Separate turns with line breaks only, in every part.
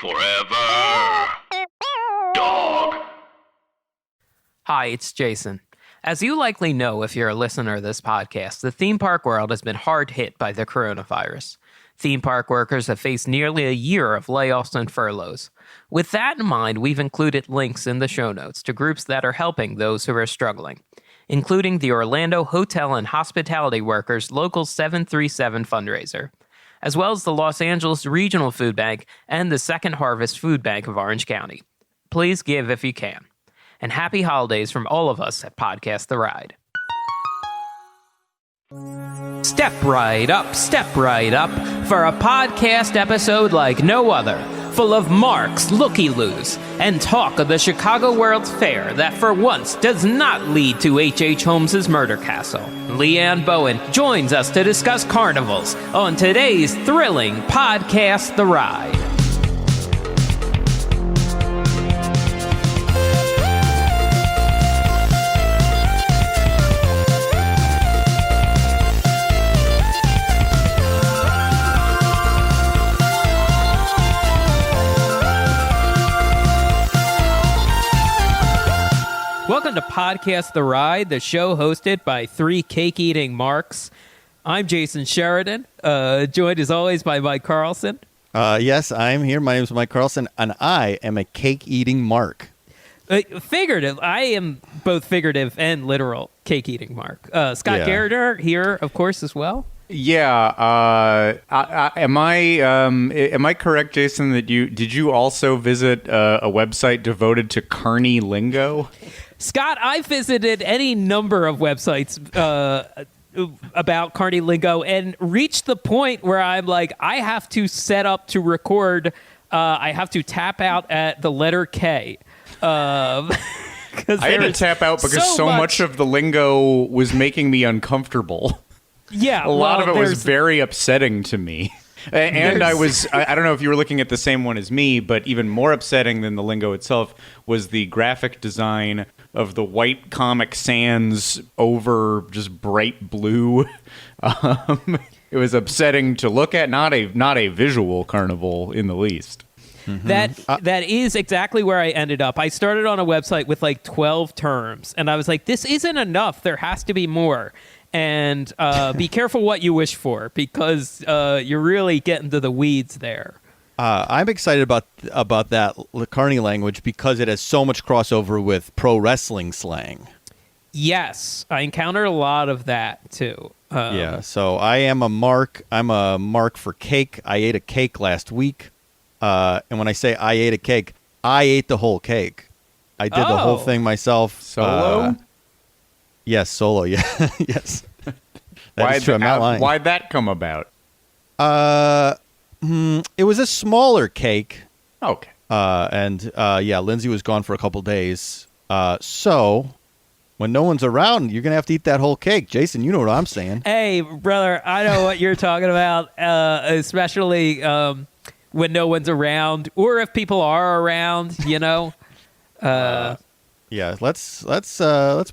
Forever. Dog.
Hi, it's Jason. As you likely know if you're a listener to this podcast, the theme park world has been hard hit by the coronavirus. Theme park workers have faced nearly a year of layoffs and furloughs. With that in mind, we've included links in the show notes to groups that are helping those who are struggling, including the Orlando Hotel and Hospitality Workers Local 737 fundraiser, as well as the Los Angeles Regional Food Bank and the Second Harvest Food Bank of Orange County. Please give if you can. And happy holidays from all of us at Podcast The Ride. Step right up for a podcast episode like no other, full of marks, looky-loos, and talk of the Chicago World's Fair that for once does not lead to H.H. Holmes's murder castle. Leann Bowen joins us to discuss carnivals on today's thrilling Podcast The Ride. Welcome to Podcast The Ride, the show hosted by three cake-eating marks. I'm Jason Sheridan, joined as always by Mike Carlson.
Yes, I'm here. My name is Mike Carlson, and I am a cake-eating mark.
Figurative. I am both figurative and literal cake-eating mark. Scott Gairdner here, of course, as well.
Yeah. Am I correct, Jason, that did you also visit a website devoted to carnie lingo?
Scott, I visited any number of websites about carnie lingo and reached the point where I'm like, I have to set up to record. I have to tap out at the letter K. I
had to tap out because so much of the lingo was making me uncomfortable.
Yeah,
a lot of it was very upsetting to me. And I don't know if you were looking at the same one as me, but even more upsetting than the lingo itself was the graphic design of the white Comic Sans over just bright blue. It was upsetting to look at, not a visual carnival in the least.
Mm-hmm. That is exactly where I ended up. I started on a website with like 12 terms, and I was like, this isn't enough. There has to be more. And be careful what you wish for, because you're really getting to the weeds there.
I'm excited about that carnie language because it has so much crossover with pro wrestling slang.
Yes, I encountered a lot of that too.
So I am a mark. I'm a mark for cake. I ate a cake last week. And when I say I ate a cake, I ate the whole cake. I did the whole thing myself.
Solo?
Yes, solo. Yeah, yes. That is true. I'm not lying.
Why'd that come about?
It was a smaller cake.
Okay.
Lindsay was gone for a couple days. So when no one's around, you're gonna have to eat that whole cake. Jason, you know what I'm saying.
Hey, brother, I know what you're talking about. Especially when no one's around, or if people are around, you know.
Yeah, let's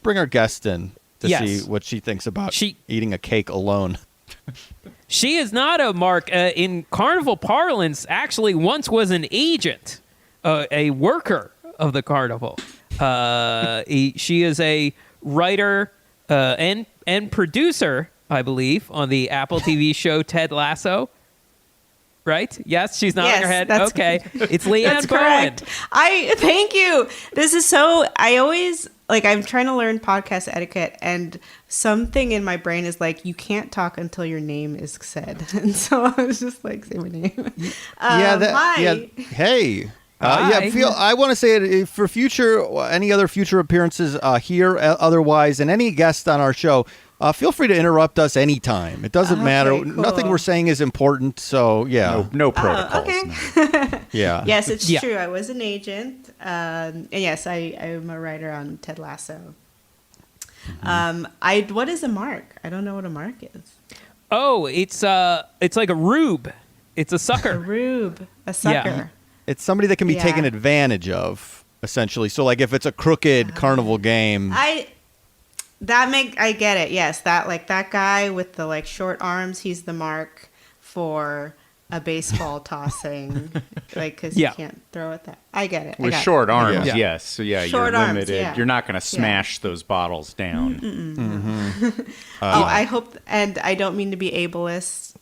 bring our guest in to see what she thinks about eating a cake alone.
She is not a mark. In carnival parlance, actually once was an agent, a worker of the carnival. She is a writer and producer, I believe, on the Apple TV show Ted Lasso. Right? Yes, she's nodding her head. Okay. It's Leann Bowen.
Thank you. This is I always, I'm trying to learn podcast etiquette, and something in my brain is like, you can't talk until your name is said. And so I was just like, say my name. Hi.
Yeah, hey. I want to say it for any other future appearances here, otherwise, and any guest on our show. Feel free to interrupt us anytime. It doesn't matter. Cool. Nothing we're saying is important. So, yeah.
No protocols.
Okay.
No.
Yeah.
Yes, it's true. I was an agent. And yes, I am a writer on Ted Lasso. Mm-hmm. What is a mark? I don't know what a mark is.
Oh, it's like a rube. It's a sucker.
A rube. A sucker.
Yeah.
It's somebody that can be taken advantage of, essentially. So, if it's a crooked carnival game.
I get it. Yes, that guy with the short arms, he's the mark for a baseball tossing, like, because
Yeah.
you can't throw it that. I get it. I
With
got it.
short arms,
Yeah.
yes. So yeah,
Short
you're
arms,
limited.
yeah.
You're not going to smash those bottles down.
I hope, and I don't mean to be ableist.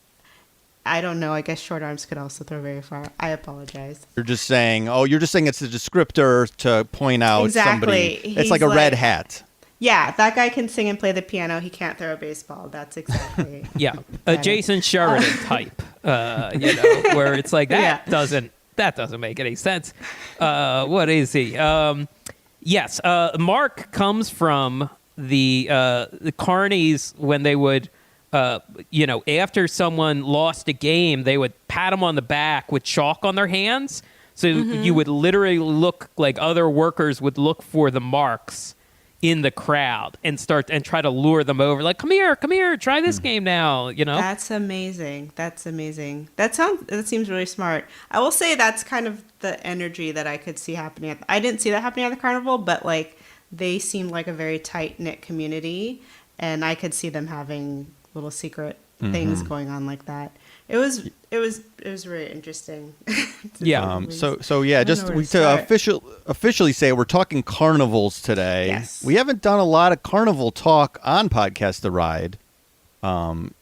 I don't know. I guess short arms could also throw very far. I apologize.
You're just saying it's a descriptor to point out
Exactly.
somebody. It's
He's
like a red
like-
hat.
Yeah, that guy can sing and play the piano. He can't throw a baseball. That's exactly.
Yeah, a Jason Sheridan type, where it's like that doesn't make any sense. What is he? Yes, Mark comes from the carnies when they would, after someone lost a game, they would pat them on the back with chalk on their hands. So you would literally look like other workers would look for the marks in the crowd and try to lure them over, like, come here, try this game now,
That's amazing. That seems really smart. I will say that's kind of the energy that I could see happening. I didn't see that happening at the carnival, but like they seemed like a very tight knit community, and I could see them having little secret things going on like that. It was really interesting.
Yeah.
So yeah, just
know where to
to officially say we're talking carnivals today.
Yes.
We haven't done a lot of carnival talk on Podcast The Ride.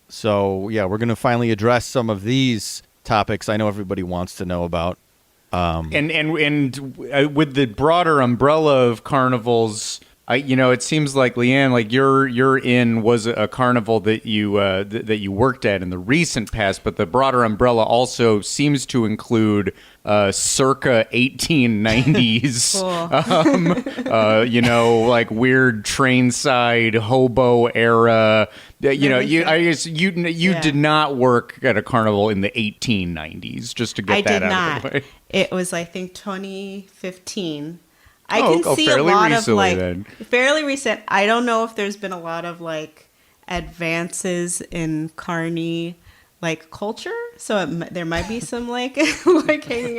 So yeah, we're going to finally address some of these topics I know everybody wants to know about.
And with the broader umbrella of carnivals, it seems like Leann, like your inn was a carnival that you worked at in the recent past, but the broader umbrella also seems to include circa 1890s, like weird train side hobo era. I guess you did not work at a carnival in the 1890s. Just to get that out of the way.
It was, I think, 2015. I can see a
fairly
lot
recently,
of
then.
fairly recent. I don't know if there's been a lot of advances in carnie culture. So there might be some hanging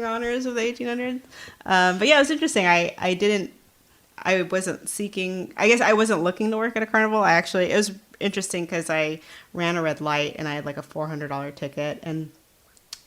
honors of the 1800s. But yeah, it was interesting. I wasn't seeking. I guess I wasn't looking to work at a carnival. It was interesting because I ran a red light and I had a $400 ticket, and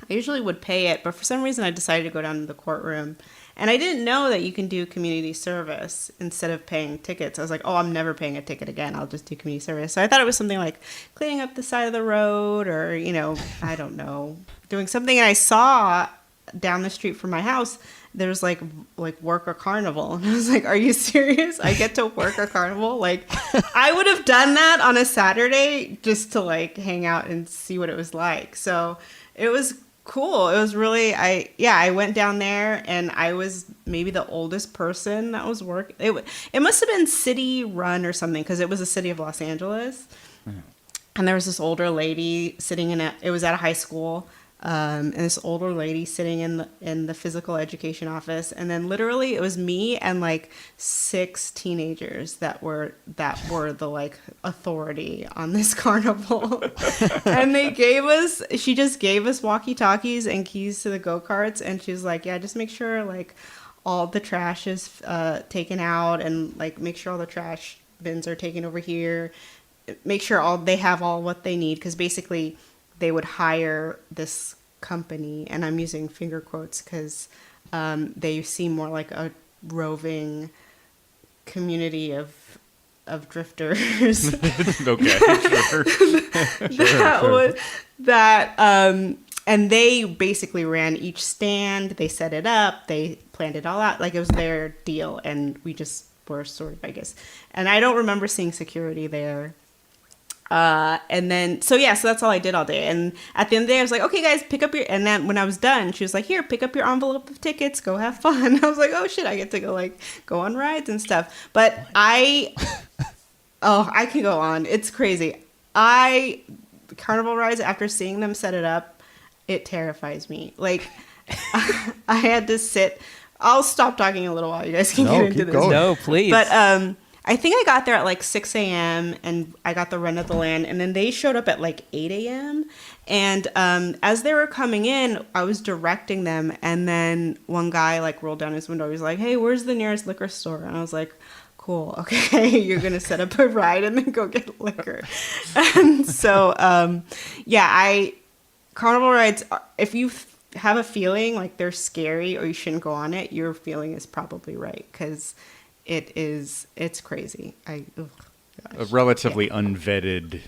I usually would pay it, but for some reason I decided to go down to the courtroom. And I didn't know that you can do community service instead of paying tickets. I was like, oh, I'm never paying a ticket again. I'll just do community service. So I thought it was something like cleaning up the side of the road or, I don't know, doing something. And I saw down the street from my house, there was like work a carnival. And I was like, are you serious? I get to work a carnival? I would have done that on a Saturday just to hang out and see what it was like. So it was cool. It was really, I went down there and I was maybe the oldest person that was working. It must have been city run or something because it was the city of Los Angeles. Mm-hmm. And there was this older lady sitting it was at a high school. And this older lady sitting in the physical education office, and then literally it was me and 6 teenagers that were the authority on this carnival. And she just gave us walkie-talkies and keys to the go-karts, and she was like, yeah, just make sure all the trash is taken out, and make sure all the trash bins are taken over here, make sure they have all what they need, because basically they would hire this company, and I'm using finger quotes because they seem more like a roving community of drifters.
Okay, sure.
And they basically ran each stand. They set it up. They planned it all out. It was their deal, and we just were sort of, I guess. And I don't remember seeing security there. And then, so that's all I did all day. And at the end of the day, I was like, okay, guys, pick up your, and then when I was done, she was like, here, pick up your envelope of tickets, go have fun. I was like, oh shit, I get to go on rides and stuff. But I can go on. It's crazy. Carnival rides, after seeing them set it up, it terrifies me. I had to sit, I'll stop talking a little while. You guys can get into this.
Going.
No, please.
But, I think I got there at 6 a.m. and I got the run of the land, and then they showed up at 8 a.m. And as they were coming in, I was directing them, and then one guy rolled down his window. He was like, hey, where's the nearest liquor store? And I was like, cool, okay, you're going to set up a ride and then go get liquor. And so, carnival rides, if you have a feeling like they're scary or you shouldn't go on it, your feeling is probably right, because it's crazy.
A relatively unvetted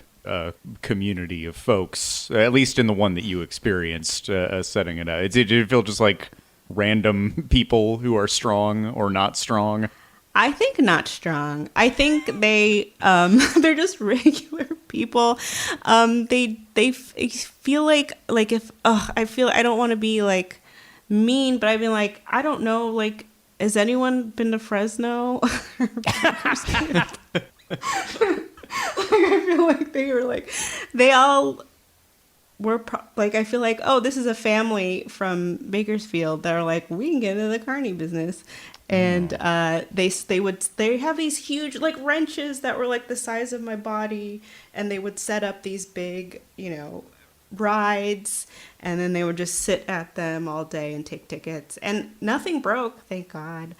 community of folks, at least in the one that you experienced setting it out. Did it feel just like random people who are strong or not strong?
I think not strong. I think they're just regular people. They feel like if I don't want to be like mean, but I've been like, I don't know, like, has anyone been to Fresno? I feel like they all were I feel like, oh, this is a family from Bakersfield that are like, we can get into the carnie business. And they have these huge like wrenches that were like the size of my body, and they would set up these big, rides, and then they would just sit at them all day and take tickets, and nothing broke, thank God.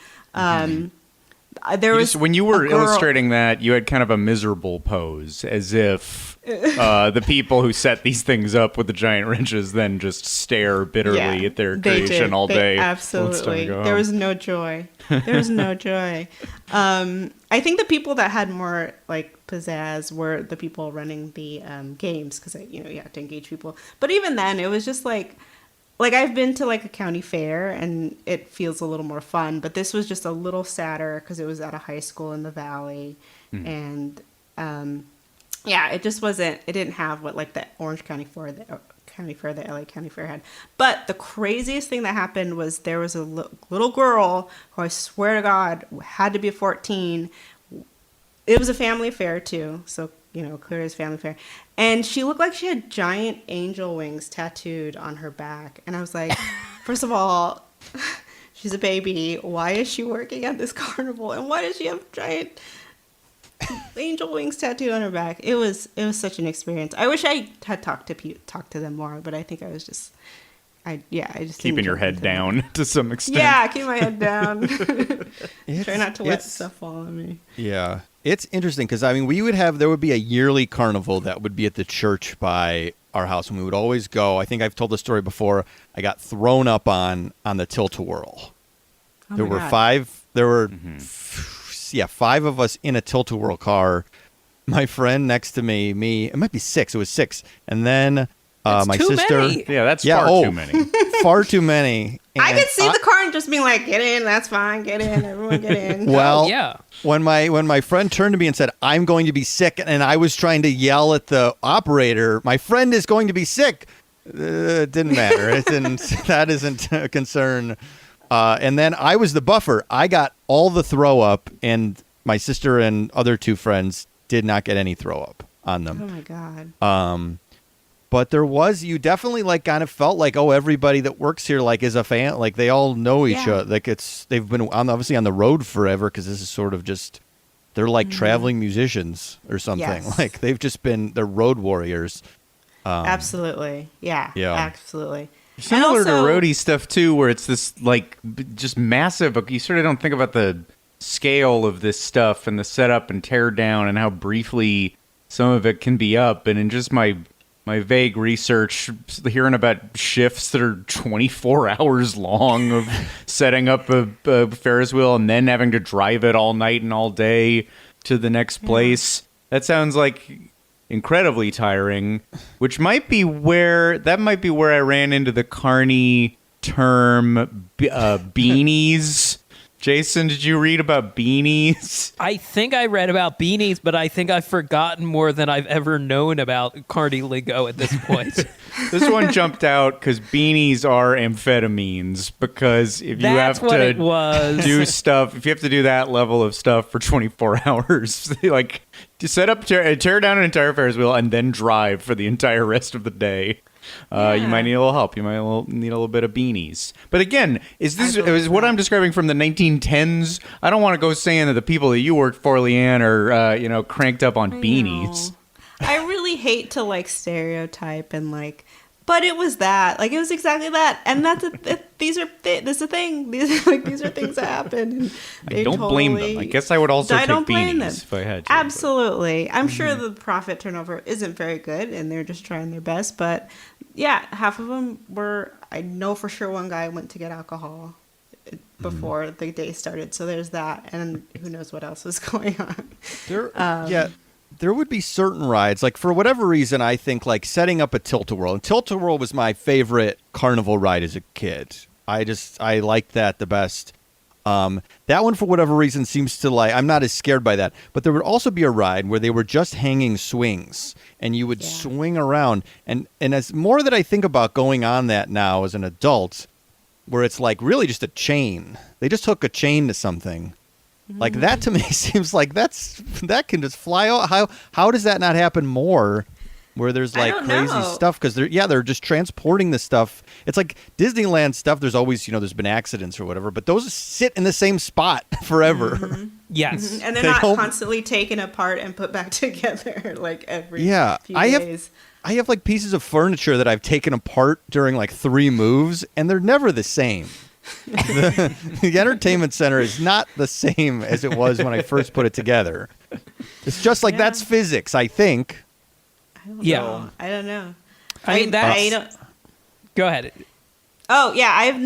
There was
when you were illustrating that, you had kind of a miserable pose, as if the people who set these things up with the giant wrenches then just stare bitterly at their creation all day.
Absolutely, there was no joy. There was no joy. I think the people that had more like pizzazz were the people running the games, because you have to engage people. But even then, it was just like I've been to like a county fair and it feels a little more fun, but this was just a little sadder because it was at a high school in the Valley. And it just wasn't, it didn't have what like the Orange County Fair, the LA County Fair had. But the craziest thing that happened was there was a little girl who I swear to God had to be 14. It was a family affair too, so clear as family affair. And she looked like she had giant angel wings tattooed on her back. And I was like, first of all, she's a baby. Why is she working at this carnival? And why does she have giant angel wings tattooed on her back? It was such an experience. I wish I had talked to them more, but I think I was just
keeping your head down to some extent.
Yeah, keep my head down. Try not to let stuff fall on me.
Yeah. It's interesting because, there would be a yearly carnival that would be at the church by our house, and we would always go. I think I've told the story before. I got thrown up on the tilt-a-whirl. There were five. There were, five of us in a tilt-a-whirl car. My friend next to me. It might be six. It was six, and then my sister.
Many.
Yeah, that's far too many.
Far too many. And
I could see the car and just being like, "Get in, that's fine. Get in, everyone, get in."
Well,
yeah.
When my friend turned to me and said, "I'm going to be sick," and I was trying to yell at the operator, "My friend is going to be sick," it didn't matter. It didn't. That isn't a concern. And then I was the buffer. I got all the throw up, and my sister and other two friends did not get any throw up on them.
Oh my God.
But there was, you definitely like kind of felt like, oh, everybody that works here like is a fan, like they all know each other. Like they've been obviously on the road forever, because this is sort of just, they're like traveling musicians or something.
Yes.
Like they're road warriors.
Absolutely. Yeah. Absolutely.
Similar to Rhode stuff too, where it's this like just massive, but you sort of don't think about the scale of this stuff and the setup and tear down and how briefly some of it can be up. And in just my vague research, hearing about shifts that are 24 hours long of setting up a Ferris wheel and then having to drive it all night and all day to the next place. That sounds like incredibly tiring, which might be where I ran into the carnie term beanies. Jason, did you read about beanies?
I think I read about beanies, but I think I've forgotten more than I've ever known about carnie lingo at this point.
This one jumped out because beanies are amphetamines. Because if you have to do stuff, if you have to do that level of stuff for 24 hours, like to set up, tear down an entire Ferris wheel and then drive for the entire rest of the day. You might need a little help. You might need a little bit of beanies. But again, is what I'm describing from the 1910s? I don't want to go saying that the people that you worked for, Leann, are cranked up on beanies.
I really hate to like stereotype and like, But it was that. Like, it was exactly that. And that's this is a thing. These are things that happen. And
I don't blame them. I guess I would also take beanies if I had to.
Absolutely. I'm sure the profit turnover isn't very good, and they're just trying their best. But, yeah, half of them were... I know for sure one guy went to get alcohol before the day started. So there's that. And who knows what else was going on.
There would be certain rides, like for whatever reason, I think like setting up a Tilt-A-Whirl. And Tilt-A-Whirl was my favorite carnival ride as a kid. I liked that the best. That one, for whatever reason, seems to like, I'm not as scared by that. But there would also be a ride where they were just hanging swings and you would swing around. And as more that I think about going on that now as an adult, where it's like really just a chain. They just hook a chain to something. Like that to me seems like that can just fly out. How does that not happen more? Where there's like crazy stuff because they're just transporting the stuff. It's like Disneyland stuff. There's always there's been accidents or whatever, but those sit in the same spot forever.
Yes,
and they're not constantly taken apart and put back together like every few days.
I have like pieces of furniture that I've taken apart during like 3 moves, and they're never the same. The entertainment center is not the same as it was when I first put it together. It's just like that's physics, I think.
I don't know.
I mean, go ahead.
Oh yeah,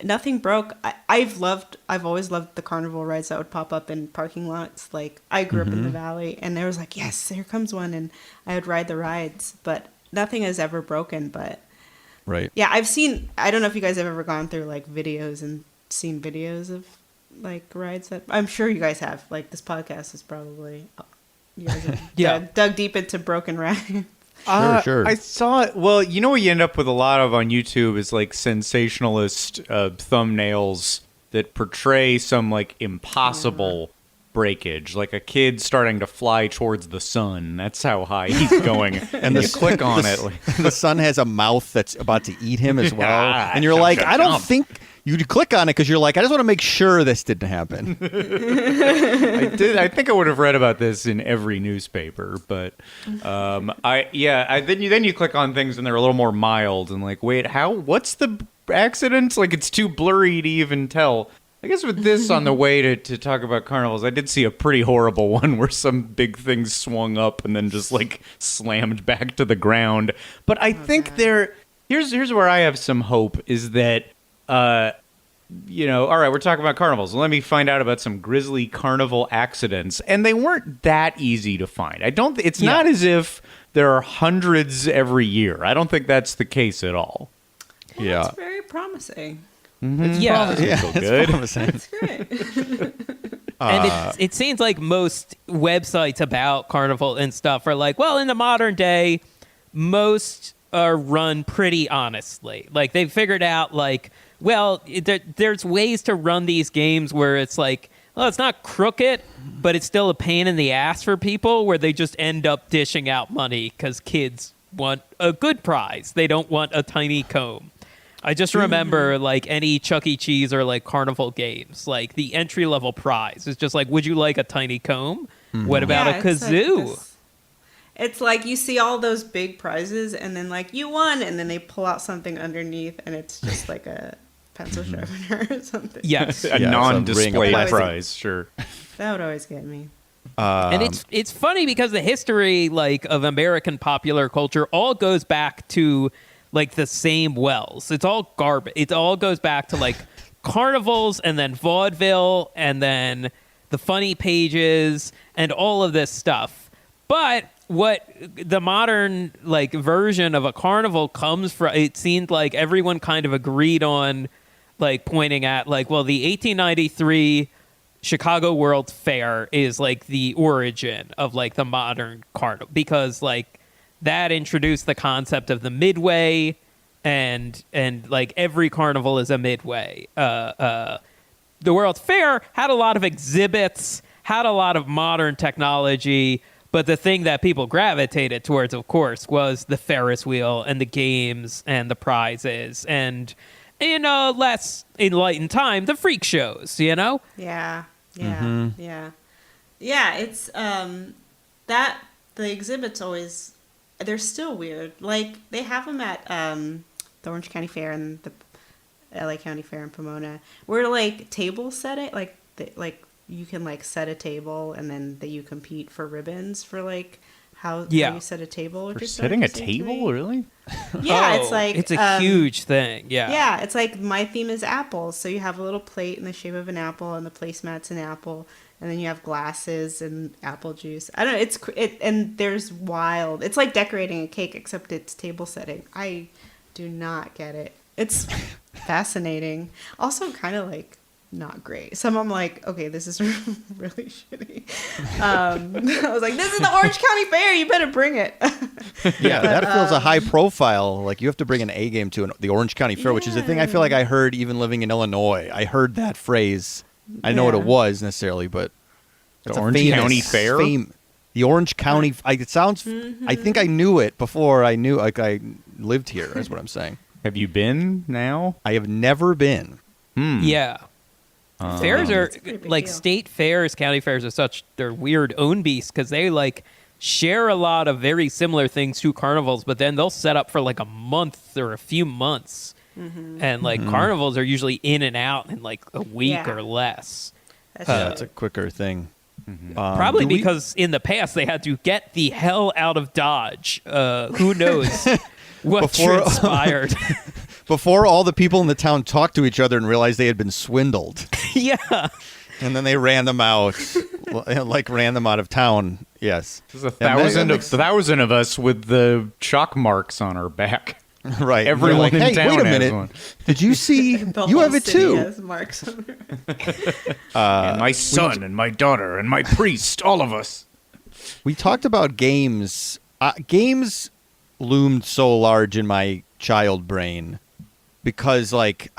nothing broke. I've always loved the carnival rides that would pop up in parking lots. Like I grew up in the valley, and there was like, yes, here comes one, and I would ride the rides, but nothing has ever broken. But
right,
yeah, I don't know if you guys have ever gone through like videos and seen videos of like rides that I'm sure you guys have. Like this podcast is probably you guys have dug deep into broken rides.
Sure.
I saw it. Well, what you end up with a lot of on YouTube is like sensationalist thumbnails that portray some like impossible breakage, like a kid starting to fly towards the sun. That's how high he's going. And you click on it.
The sun has a mouth that's about to eat him as well. And you're like, I don't think... You click on it because you're like, I just want to make sure this didn't happen.
I think I would have read about this in every newspaper, but then you click on things and they're a little more mild and like, wait, what's the accident? Like it's too blurry to even tell. I guess with this on the way to talk about carnivals, I did see a pretty horrible one where some big thing swung up and then just like slammed back to the ground. But I think here's where I have some hope is that all right, we're talking about carnivals. Let me find out about some grisly carnival accidents. And they weren't that easy to find. It's not as if there are hundreds every year. I don't think that's the case at all.
Well, that's very promising.
Mm-hmm.
It's promising.
That's great.
And it seems like most websites about carnival and stuff are like, well, in the modern day, most are run pretty honestly. Like they've figured out like, well, there's ways to run these games where it's like, well, it's not crooked, but it's still a pain in the ass for people where they just end up dishing out money because kids want a good prize. They don't want a tiny comb. I just remember like any Chuck E. Cheese or like carnival games, like the entry level prize is just like, would you like a tiny comb? What about a kazoo?
It's like you see all those big prizes and then like you won and then they pull out something underneath and it's just like a pencil sharpener or something.
Yes.
A non-display prize, sure.
That would always get me.
And it's funny because the history like of American popular culture all goes back to like the same wells. It's all garbage. It all goes back to like carnivals and then vaudeville and then the funny pages and all of this stuff. But what the modern like version of a carnival comes from, it seemed like everyone kind of agreed on like pointing at like, well, the 1893 Chicago World's Fair is like the origin of like the modern carnival because like that introduced the concept of the midway and like every carnival is a midway. The World's Fair had a lot of exhibits, had a lot of modern technology, but the thing that people gravitated towards, of course, was the Ferris wheel and the games and the prizes and in a less enlightened time, the freak shows, Yeah.
It's that the exhibits always they're still weird. Like, they have them at the Orange County Fair and the LA County Fair in Pomona, where like table setting, like you can like set a table and then that you compete for ribbons for like how you set a table.
For setting a table, really?
Yeah, it's like
it's a huge thing. Yeah,
yeah, it's like my theme is apples, so you have a little plate in the shape of an apple, and the placemat's an apple, and then you have glasses and apple juice. I don't know. And there's wild. It's like decorating a cake, except it's table setting. I do not get it. It's fascinating. Also, kind of like not great. Some I'm like, okay, this is really shitty. I was like, this is the Orange County Fair. You better bring it.
Yeah, that feels a high profile. Like, you have to bring an A game to the Orange County Fair, which is a thing I feel like I heard even living in Illinois. I heard that phrase. I know what it was necessarily, but
the Orange County Fair?
The Orange County. It sounds. I think I knew it before I knew. Like, I lived here. Is what I'm saying.
Have you been now?
I have never been.
Yeah. Fairs are like
deal.
state fairs, county fairs are they're weird own beasts because they like share a lot of very similar things to carnivals, but then they'll set up for like a month or a few months. And like carnivals are usually in and out in like a week or less.
That's a quicker thing.
Probably because in the past they had to get the hell out of Dodge. Who knows what transpired?
Before all the people in the town talked to each other and realized they had been swindled.
Yeah.
And then they ran them out, ran them out of town. Yes.
There's a thousand of us with the chalk marks on our back.
Right.
Everyone
like,
in
hey,
town
wait a
has
minute.
one.
Did you see? You have it too.
Has marks on it.
And my son and my daughter and my priest, all of us.
We talked about games. Games loomed so large in my child brain because, like,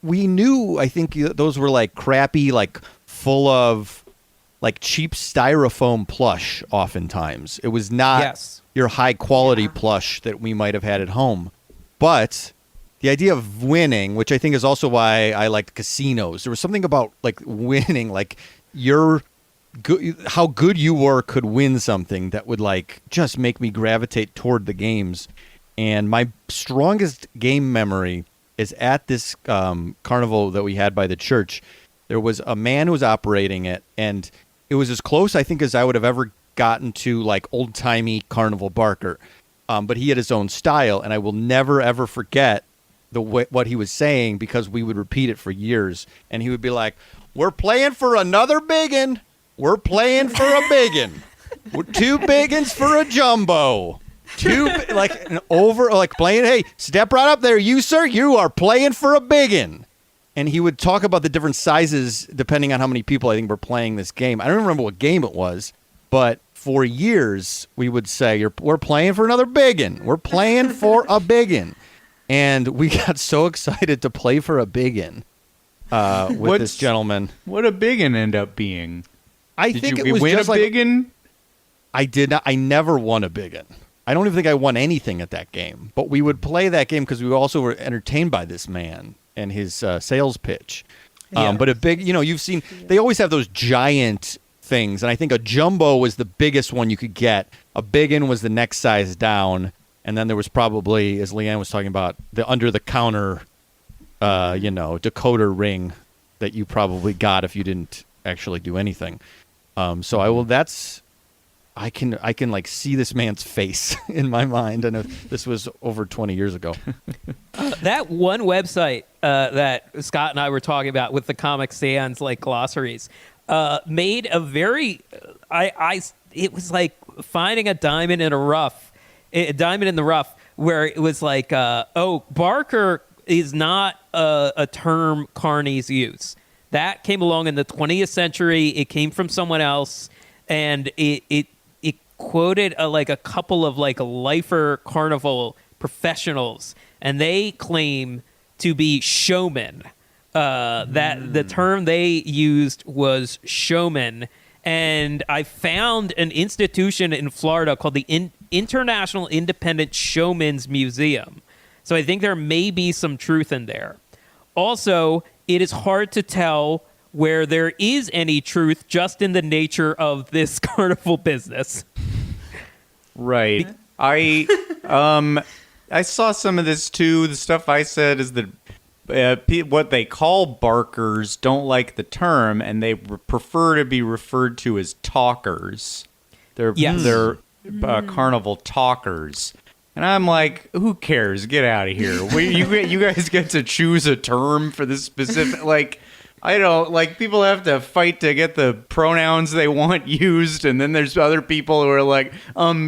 we knew, I think those were like crappy, like full of like cheap styrofoam plush oftentimes. It was not your high quality plush that we might have had at home. But the idea of winning, which I think is also why I liked casinos, there was something about like winning, like how good you were could win something that would like just make me gravitate toward the games. And my strongest game memory is at this carnival that we had by the church. There was a man who was operating it, and it was as close, I think, as I would have ever gotten to like old-timey Carnival Barker. But he had his own style, and I will never, ever forget what he was saying because we would repeat it for years. And he would be like, "We're playing for another biggin. We're playing for a biggin. 2 biggins for a jumbo." Playing, hey, step right up there, you sir, you are playing for a biggin. And he would talk about the different sizes depending on how many people I think were playing this game. I don't remember what game it was, but for years we would say, we're playing for another biggin. We're playing for a biggin. And we got so excited to play for a biggin with this gentleman.
What a biggin end up being?
Did
you win a biggin?
I did not. I never won a biggin. I don't even think I won anything at that game. But we would play that game because we also were entertained by this man and his sales pitch. But a big, you've seen, they always have those giant things. And I think a jumbo was the biggest one you could get. A biggin was the next size down. And then there was probably, as Leann was talking about, the under-the-counter, decoder ring that you probably got if you didn't actually do anything. I can like see this man's face in my mind. I know this was over 20 years ago.
That one website that Scott and I were talking about with the Comic Sans like glossaries made a very it was like finding a diamond in the rough, where it was like Barker is not a term carnies use. That came along in the 20th century. It came from someone else, and it quoted a couple of like lifer carnival professionals, and they claim to be showmen. That the term they used was showman. And I found an institution in Florida called the International Independent Showmen's Museum. So I think there may be some truth in there. Also, it is hard to tell where there is any truth just in the nature of this carnival business.
Right. I saw some of this too. The stuff I said is that what they call barkers don't like the term, and they prefer to be referred to as talkers. They're carnival talkers. And I'm like, who cares? Get out of here. You guys get to choose a term for this specific, like, I don't, like, people have to fight to get the pronouns they want used, and then there's other people who are like,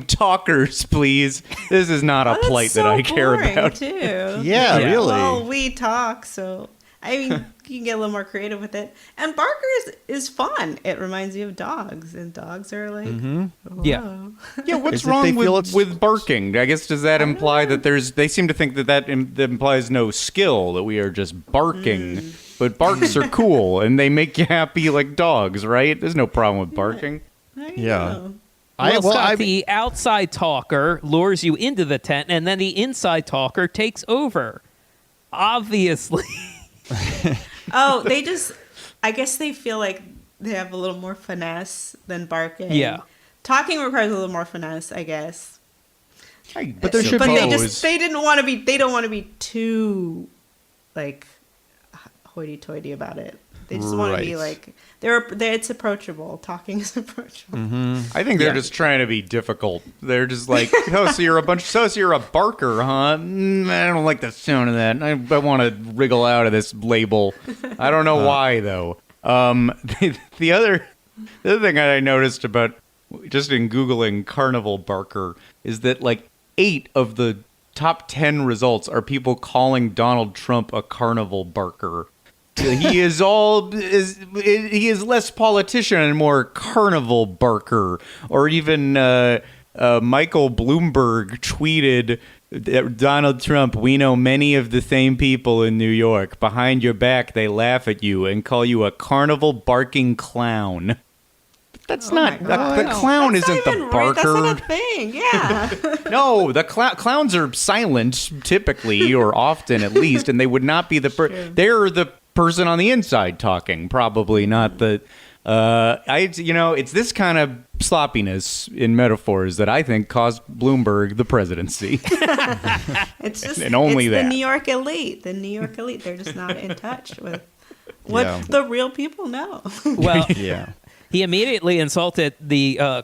talkers, please. This is not a plight that I care about.
Too.
Yeah, really.
Well, we talk, so I mean, you can get a little more creative with it. And barkers is fun. It reminds you of dogs, and dogs are like, whoa.
Yeah, what's wrong with barking? I guess, does that imply that they seem to think that implies no skill, that we are just barking. But barks are cool, and they make you happy like dogs, right? There's no problem with barking.
Yeah.
Scott, the outside talker lures you into the tent, and then the inside talker takes over. Obviously.
Oh, I guess they feel like they have a little more finesse than barking.
Yeah.
Talking requires a little more finesse, I guess.
But there should be.
They don't want to be too, like, hoity-toity about it. They just want to be like, it's approachable. Talking is approachable.
I think they're just trying to be difficult. They're just like, so you're a barker, huh? I don't like the sound of that. I want to wriggle out of this label. I don't know why, though. The other thing I noticed about just in Googling carnival barker is that like 8 of the top 10 results are people calling Donald Trump a carnival barker. He is less politician and more carnival barker. Or even Michael Bloomberg tweeted, Donald Trump, we know many of the same people in New York. Behind your back, they laugh at you and call you a carnival barking clown. That's not the clown.
That's
isn't the barker.
That's not a thing. Yeah.
No, the clowns are silent typically, or often at least, and they would not be they're the person on the inside talking, probably not the. It's this kind of sloppiness in metaphors that I think caused Bloomberg the presidency.
It's just
and only
it's
that.
The New York elite. They're just not in touch with what the real people know.
Well, he immediately insulted the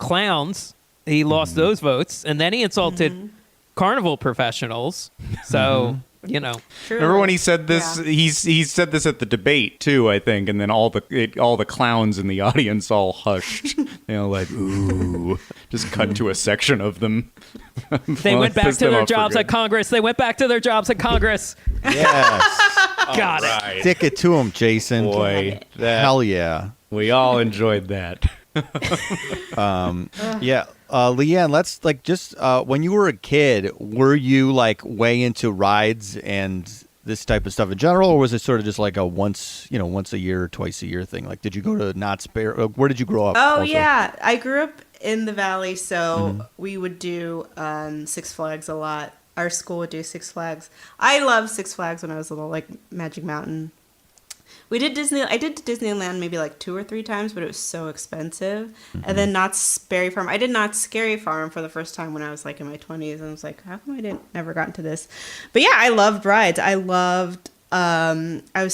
clowns. He lost those votes, and then he insulted carnival professionals. So.
Truly.
Remember when he said this? Yeah. He said this at the debate too, I think, and then all the clowns in the audience all hushed. Like, ooh, just cut to a section of them.
They went back to their jobs at Congress.
Yes.
Got it.
Right.
Stick it to him, Jason.
Boy,
hell yeah.
We all enjoyed that.
Leann, let's when you were a kid, were you like way into rides and this type of stuff in general, or was it sort of just like a once a year, twice a year thing? Like, did you go to Knott's Berry? Where did you grow up?
Oh, yeah. I grew up in the Valley, so we would do Six Flags a lot. Our school would do Six Flags. I loved Six Flags when I was little, like Magic Mountain. We did I did Disneyland maybe like 2 or 3 times, but it was so expensive. And then Knott's Berry Farm. I did Knott's Scary Farm for the first time when I was like in my 20s, and I was like, how come I never got into this? But yeah, I loved rides. I was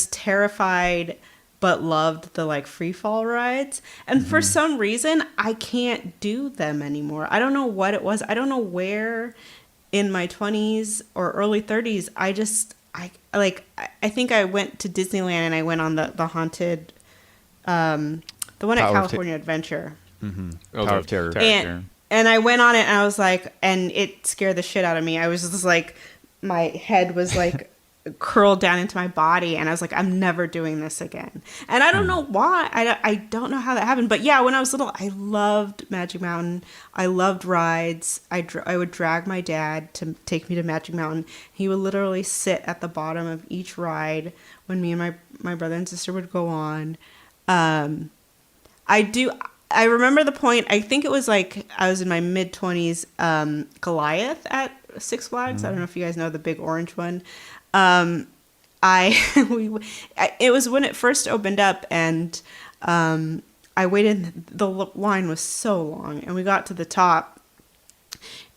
terrified, but loved the like free fall rides. And for some reason, I can't do them anymore. I don't know what it was. I don't know where in my 20s or early 30s, I think I went to Disneyland and I went on the haunted, the one at California Adventure.
Tower of Terror.
And I went on it and I was like, and it scared the shit out of me. I was just like, my head was like curled down into my body, and I was like, I'm never doing this again. And I don't know why. I don't know how that happened. But yeah, when I was little, I loved Magic Mountain. I loved rides. I would drag my dad to take me to Magic Mountain. He would literally sit at the bottom of each ride when me and my brother and sister would go on. I remember the point, I think it was like I was in my mid-20s, Goliath at Six Flags. I don't know if you guys know the big orange one. It was when it first opened up, and I waited. The line was so long, and we got to the top,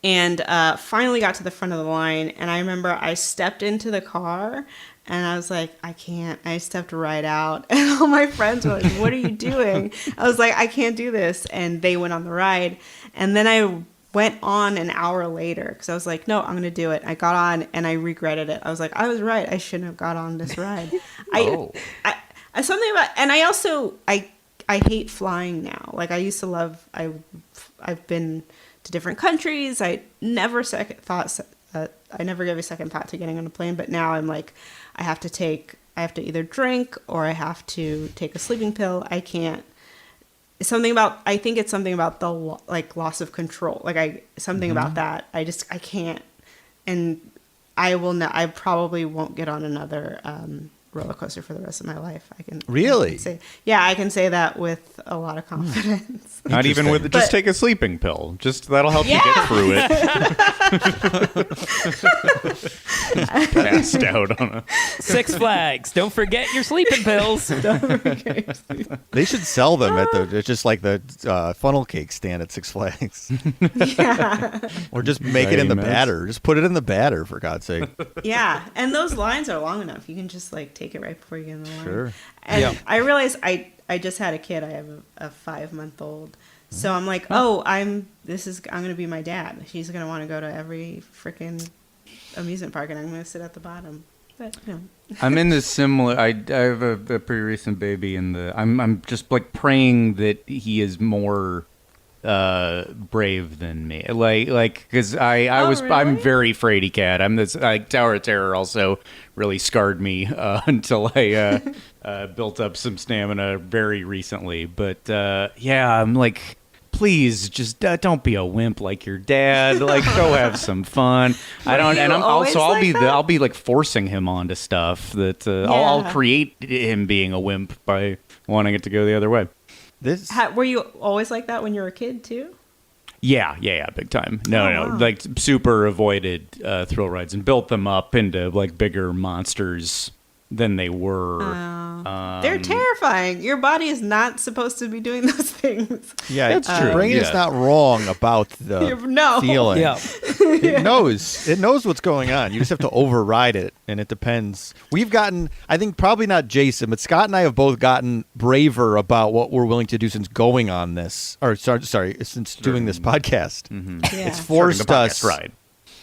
and finally got to the front of the line. And I remember I stepped into the car and I was like, I can't. I stepped right out. And all my friends were like, what are you doing? I was like, I can't do this. And they went on the ride. And then I went on an hour later because I was like, no, I'm going to do it. I got on and I regretted it. I was like, I was right. I shouldn't have got on this ride. I something about, and I also, I hate flying now. Like I used to love, I've been to different countries. I never gave a second thought to getting on a plane, but now I'm like, I have to either drink or I have to take a sleeping pill. I can't. I think it's something about the like loss of control. Like something about that. I can't, and I probably won't get on another roller coaster for the rest of my life. I can say that with a lot of confidence.
Not even with just take a sleeping pill. Just that'll help you get through it. Passed out on a
Six Flags. Don't forget your sleeping pills.
They should sell them it's just like the funnel cake stand at Six Flags. Or just make it in the batter. Just put it in the batter, for God's sake.
Yeah, and those lines are long enough. You can just like take it right before you get in the line.
Sure.
And I realized I just had a kid. I have a 5-month-old. So I'm like, I'm going to be my dad. She's going to want to go to every freaking amusement park and I'm going to sit at the bottom. But no.
I'm in this similar. I have a pretty recent baby, and I'm just like praying that he is more brave than me. Like because I'm very fraidy cat. I'm this Tower of Terror also really scarred me until I built up some stamina very recently. But I'm like, please just don't be a wimp like your dad. Like go have some fun. I'll be like forcing him onto stuff that I'll create him being a wimp by wanting it to go the other way.
Were you always like that when you were a kid too?
Yeah, big time. No, like super avoided thrill rides and built them up into like bigger monsters than they were.
They're terrifying. Your body is not supposed to be doing those things.
Yeah, it's true. Your brain is not wrong about the feeling.
Yeah.
It knows what's going on. You just have to override it, and it depends. We've gotten, I think probably not Jason, but Scott and I have both gotten braver about what we're willing to do since going on this, or since doing this podcast.
Mm-hmm.
Yeah.
It's forced us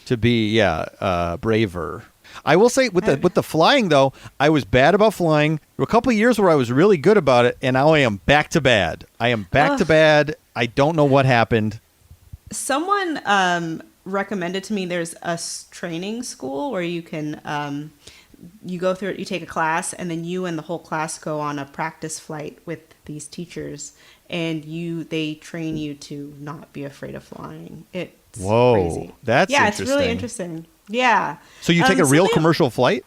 to be braver. I will say with the flying though, I was bad about flying. There were a couple of years where I was really good about it, and now I am back to bad. To bad. I don't know what happened.
Someone recommended to me there's a training school where you can you go through it, you take a class, and then you and the whole class go on a practice flight with these teachers, and they train you to not be afraid of flying. It's crazy.
That's
interesting. It's really interesting. Yeah.
So you take a real commercial flight?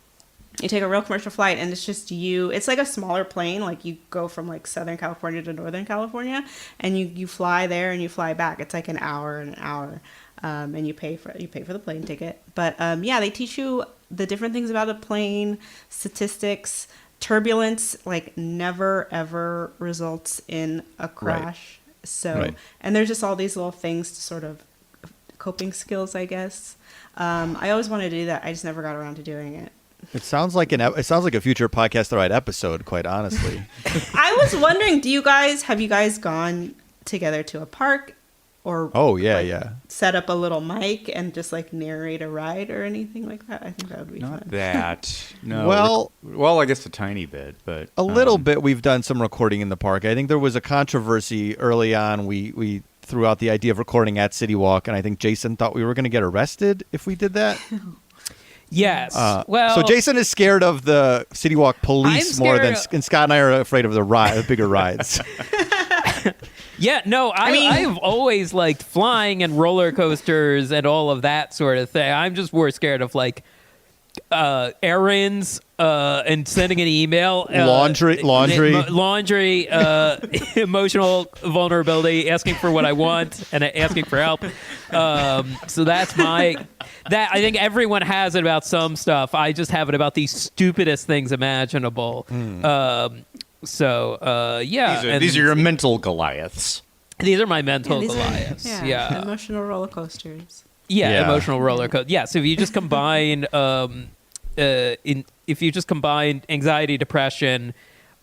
You take a real commercial flight, and it's just you. It's like a smaller plane. Like you go from like Southern California to Northern California, and you fly there and you fly back. It's like an hour and an hour, and you pay for the plane ticket. But they teach you the different things about a plane, statistics, turbulence. Like never ever results in a crash. Right. So and there's just all these little things to sort of coping skills, I guess. I always wanted to do that. I just never got around to doing it. It
sounds like a future Podcast the Right episode, quite honestly.
I was wondering, have you guys gone together to a park or set up a little mic and just like narrate a ride or anything like that? I think that would be fun.
Not that. No. Well, I guess a tiny bit, but
a little bit. We've done some recording in the park. I think there was a controversy early on. We threw out the idea of recording at City Walk, and I think Jason thought we were going to get arrested if we did that.
Yes.
So Jason is scared of the City Walk police more than and Scott and I are afraid of the bigger rides.
Yeah, no, I've always liked flying and roller coasters and all of that sort of thing. I'm just more scared of like errands and sending an email,
laundry,
emotional vulnerability, asking for what I want and asking for help. So that's I think everyone has it about some stuff. I just have it about the stupidest things imaginable. These are
your mental Goliaths.
These are my mental Goliaths.
Yeah. Emotional roller coasters.
Yeah.
emotional roller coaster. Yeah, so if you just combine anxiety, depression,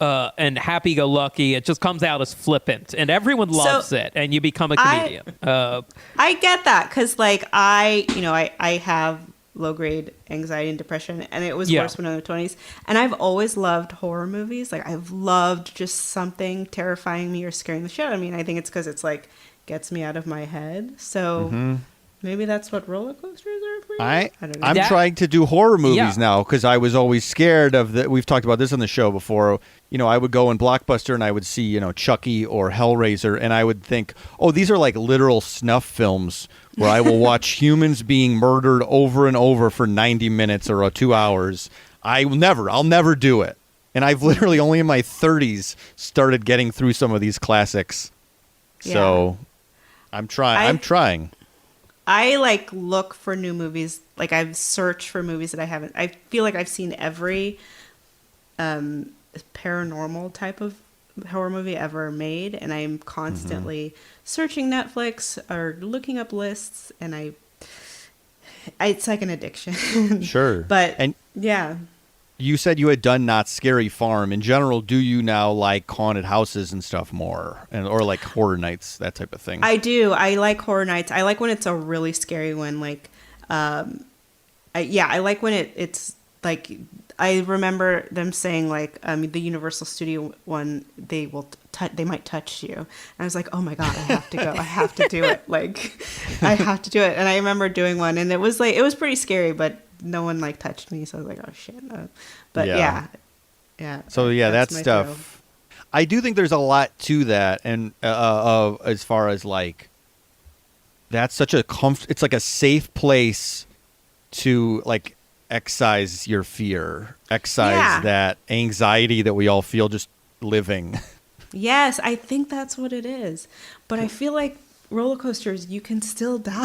and happy-go-lucky, it just comes out as flippant, and everyone loves it, and you become a comedian.
I get that because, like, I have low-grade anxiety and depression, and it was worse when I was in the 20s. And I've always loved horror movies. Like, I've loved just something terrifying me or scaring the shit out of me. And I think it's because it's like gets me out of my head. So maybe that's what roller coasters are for you. I don't know.
I'm trying to do horror movies now because I was always scared of the. We've talked about this on the show before. You know, I would go in Blockbuster and I would see, Chucky or Hellraiser, and I would think, oh, these are like literal snuff films where I will watch humans being murdered over and over for 90 minutes or 2 hours. I'll never do it. And I've literally only in my 30s started getting through some of these classics. Yeah. So I'm trying.
I like look for new movies. Like I've searched for movies that I haven't. I feel like I've seen every paranormal type of horror movie ever made, and I'm constantly searching Netflix or looking up lists, and it's like an addiction.
Sure.
But
you said you had done Not Scary Farm. In general, do you now like haunted houses and stuff more, or like horror nights, that type of thing?
I do. I like horror nights. I like when it's a really scary one. Like, I like when it's like. I remember them saying like the Universal Studio one, they might touch you, and I was like, oh my god, I have to go, I have to do it, like I have to do it. And I remember doing one, and it was pretty scary, but no one like touched me, so I was like, oh shit. But yeah.
So that stuff.
Thrill.
I do think there's a lot to that, and as far as like, that's such a it's like a safe place to like excise your fear, that anxiety that we all feel just living.
Yes, I think that's what it is. But I feel like roller coasters, you can still die.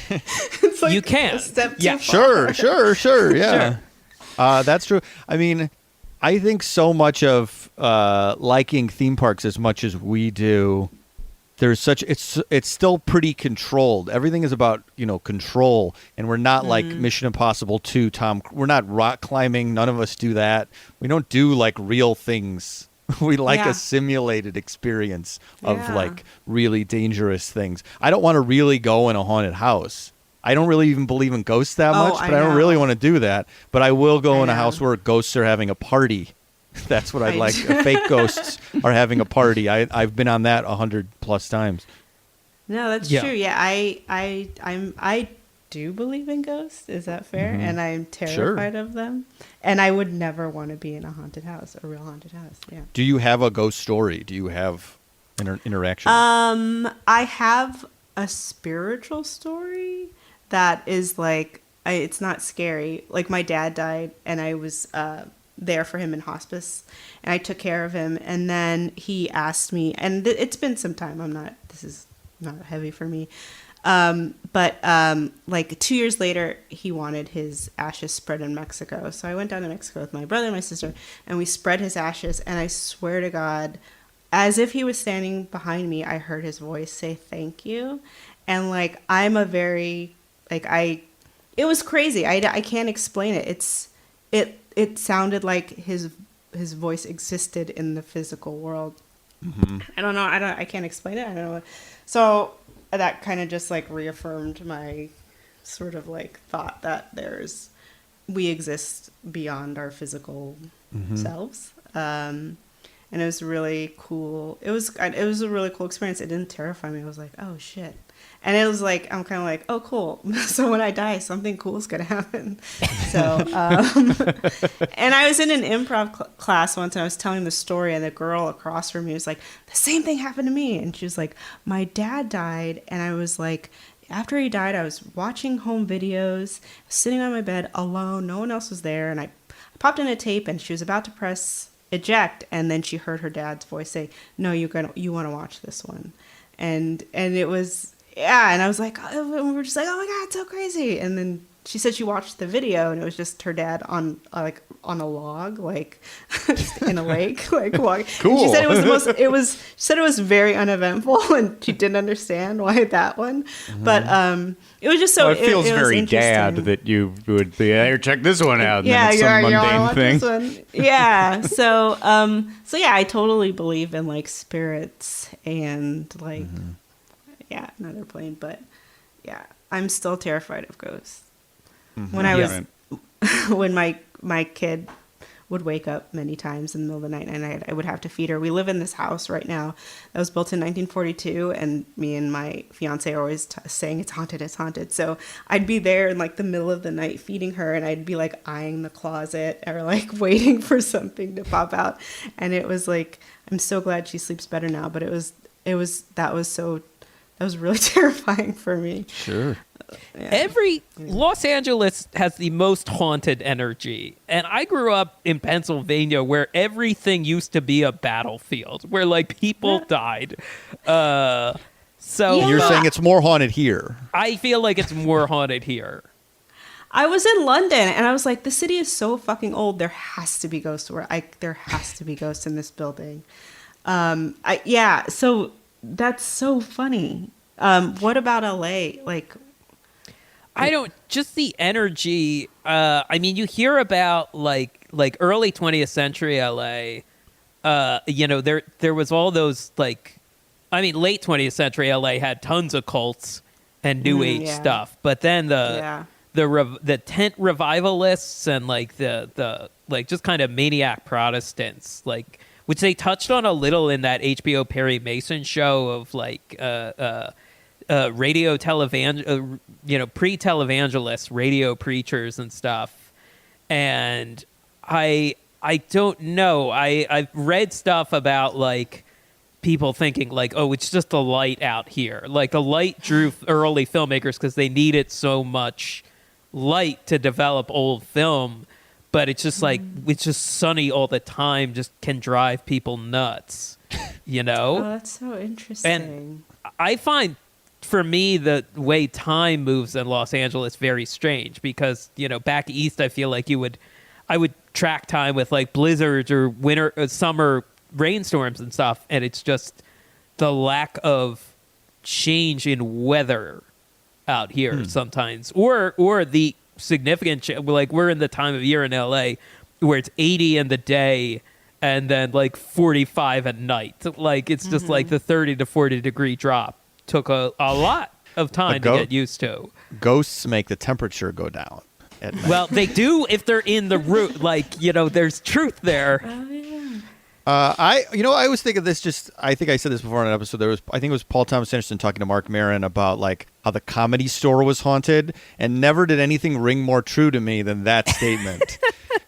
It's like
you can.
A step too far.
Sure. Yeah. That's true. I mean, I think so much of liking theme parks as much as we do, it's still pretty controlled. Everything is about, control, and we're not like Mission Impossible 2, Tom. We're not rock climbing. None of us do that. We don't do like real things. We like a simulated experience of like really dangerous things. I don't want to really go in a haunted house. I don't really even believe in ghosts that much, but I don't really want to do that. But I will go in a house where ghosts are having a party. That's what I'd like. Fake ghosts are having a party. I've been on that 100+ times.
No, that's true. Yeah, I do believe in ghosts. Is that fair? And I'm terrified of them. And I would never want to be in a haunted house, a real haunted house. Yeah.
Do you have a ghost story? Do you have interaction?
I have a spiritual story that is like, it's not scary. Like my dad died, and I was there for him in hospice, and I took care of him. And then he asked me, and it's been some time. This is not heavy for me. But like 2 years later, he wanted his ashes spread in Mexico. So I went down to Mexico with my brother and my sister, and we spread his ashes. And I swear to God, as if he was standing behind me, I heard his voice say, "Thank you." And like, it was crazy. I can't explain it. It sounded like his voice existed in the physical world. I don't know. I can't explain it. I don't know. So that kind of just like reaffirmed my sort of like thought that we exist beyond our physical selves. And it was really cool. It was a really cool experience. It didn't terrify me. I was like, oh shit. And it was like, I'm kind of like, oh, cool. So when I die, something cool is going to happen. So, and I was in an improv class once, and I was telling the story, and the girl across from me was like, the same thing happened to me. And she was like, my dad died. And I was like, after he died, I was watching home videos, sitting on my bed alone. No one else was there. And I popped in a tape, and she was about to press eject. And then she heard her dad's voice say, no, you want to watch this one. And it was... Yeah, and I was like, we were just like, oh my God, it's so crazy. And then she said she watched the video and it was just her dad on a log, like in a lake, like walking.
Cool.
And she said she said it was very uneventful and she didn't understand why that one. But it was just so.
Well, it feels
it was
very
interesting.
dad that you would be, here, check this one out. And
Yeah,
then it's some mundane thing.
Yeah. So yeah, I totally believe in like spirits and like another plane, but yeah, I'm still terrified of ghosts. When I was when my kid would wake up many times in the middle of the night and I would have to feed her. We live in this house right now that was built in 1942 and me and my fiance are always saying it's haunted, it's haunted. So I'd be there in like the middle of the night feeding her and I'd be like eyeing the closet or like waiting for something to pop out. And it was like, I'm so glad she sleeps better now, but that was really terrifying for me.
Sure.
Yeah.
Los Angeles has the most haunted energy. And I grew up in Pennsylvania where everything used to be a battlefield, where like people died. So
You're saying it's more haunted here.
I feel like it's more haunted here.
I was in London and I was like, the city is so fucking old. There has to be ghosts there has to be ghosts in this building. So that's so funny. What about LA? Like,
just the energy. I mean, you hear about like early 20th century LA. There was all those like, I mean, late 20th century LA had tons of cults and new age stuff, but then the tent revivalists and like the like just kind of maniac Protestants, like, which they touched on a little in that HBO Perry Mason show of like radio pre-televangelists, radio preachers and stuff. And I don't know. I've read stuff about like people thinking like, oh, it's just the light out here. Like the light drew early filmmakers because they needed so much light to develop old film. But it's just like, it's just sunny all the time, just can drive people nuts, you know?
Oh, that's so interesting.
And I find, for me, the way time moves in Los Angeles very strange because, back east, I feel like I would track time with like blizzards or summer rainstorms and stuff. And it's just the lack of change in weather out here sometimes, or the significant, like we're in the time of year in LA where it's 80 in the day and then like 45 at night. Like it's just like the 30 to 40 degree drop took a lot of time to get used to.
Ghosts make the temperature go down at night.
Well, they do if they're in the root. Like, there's truth there.
Oh, yeah.
I always think of this. I think I said this before in an episode. I think it was Paul Thomas Anderson talking to Mark Maron about like how the Comedy Store was haunted, and never did anything ring more true to me than that statement.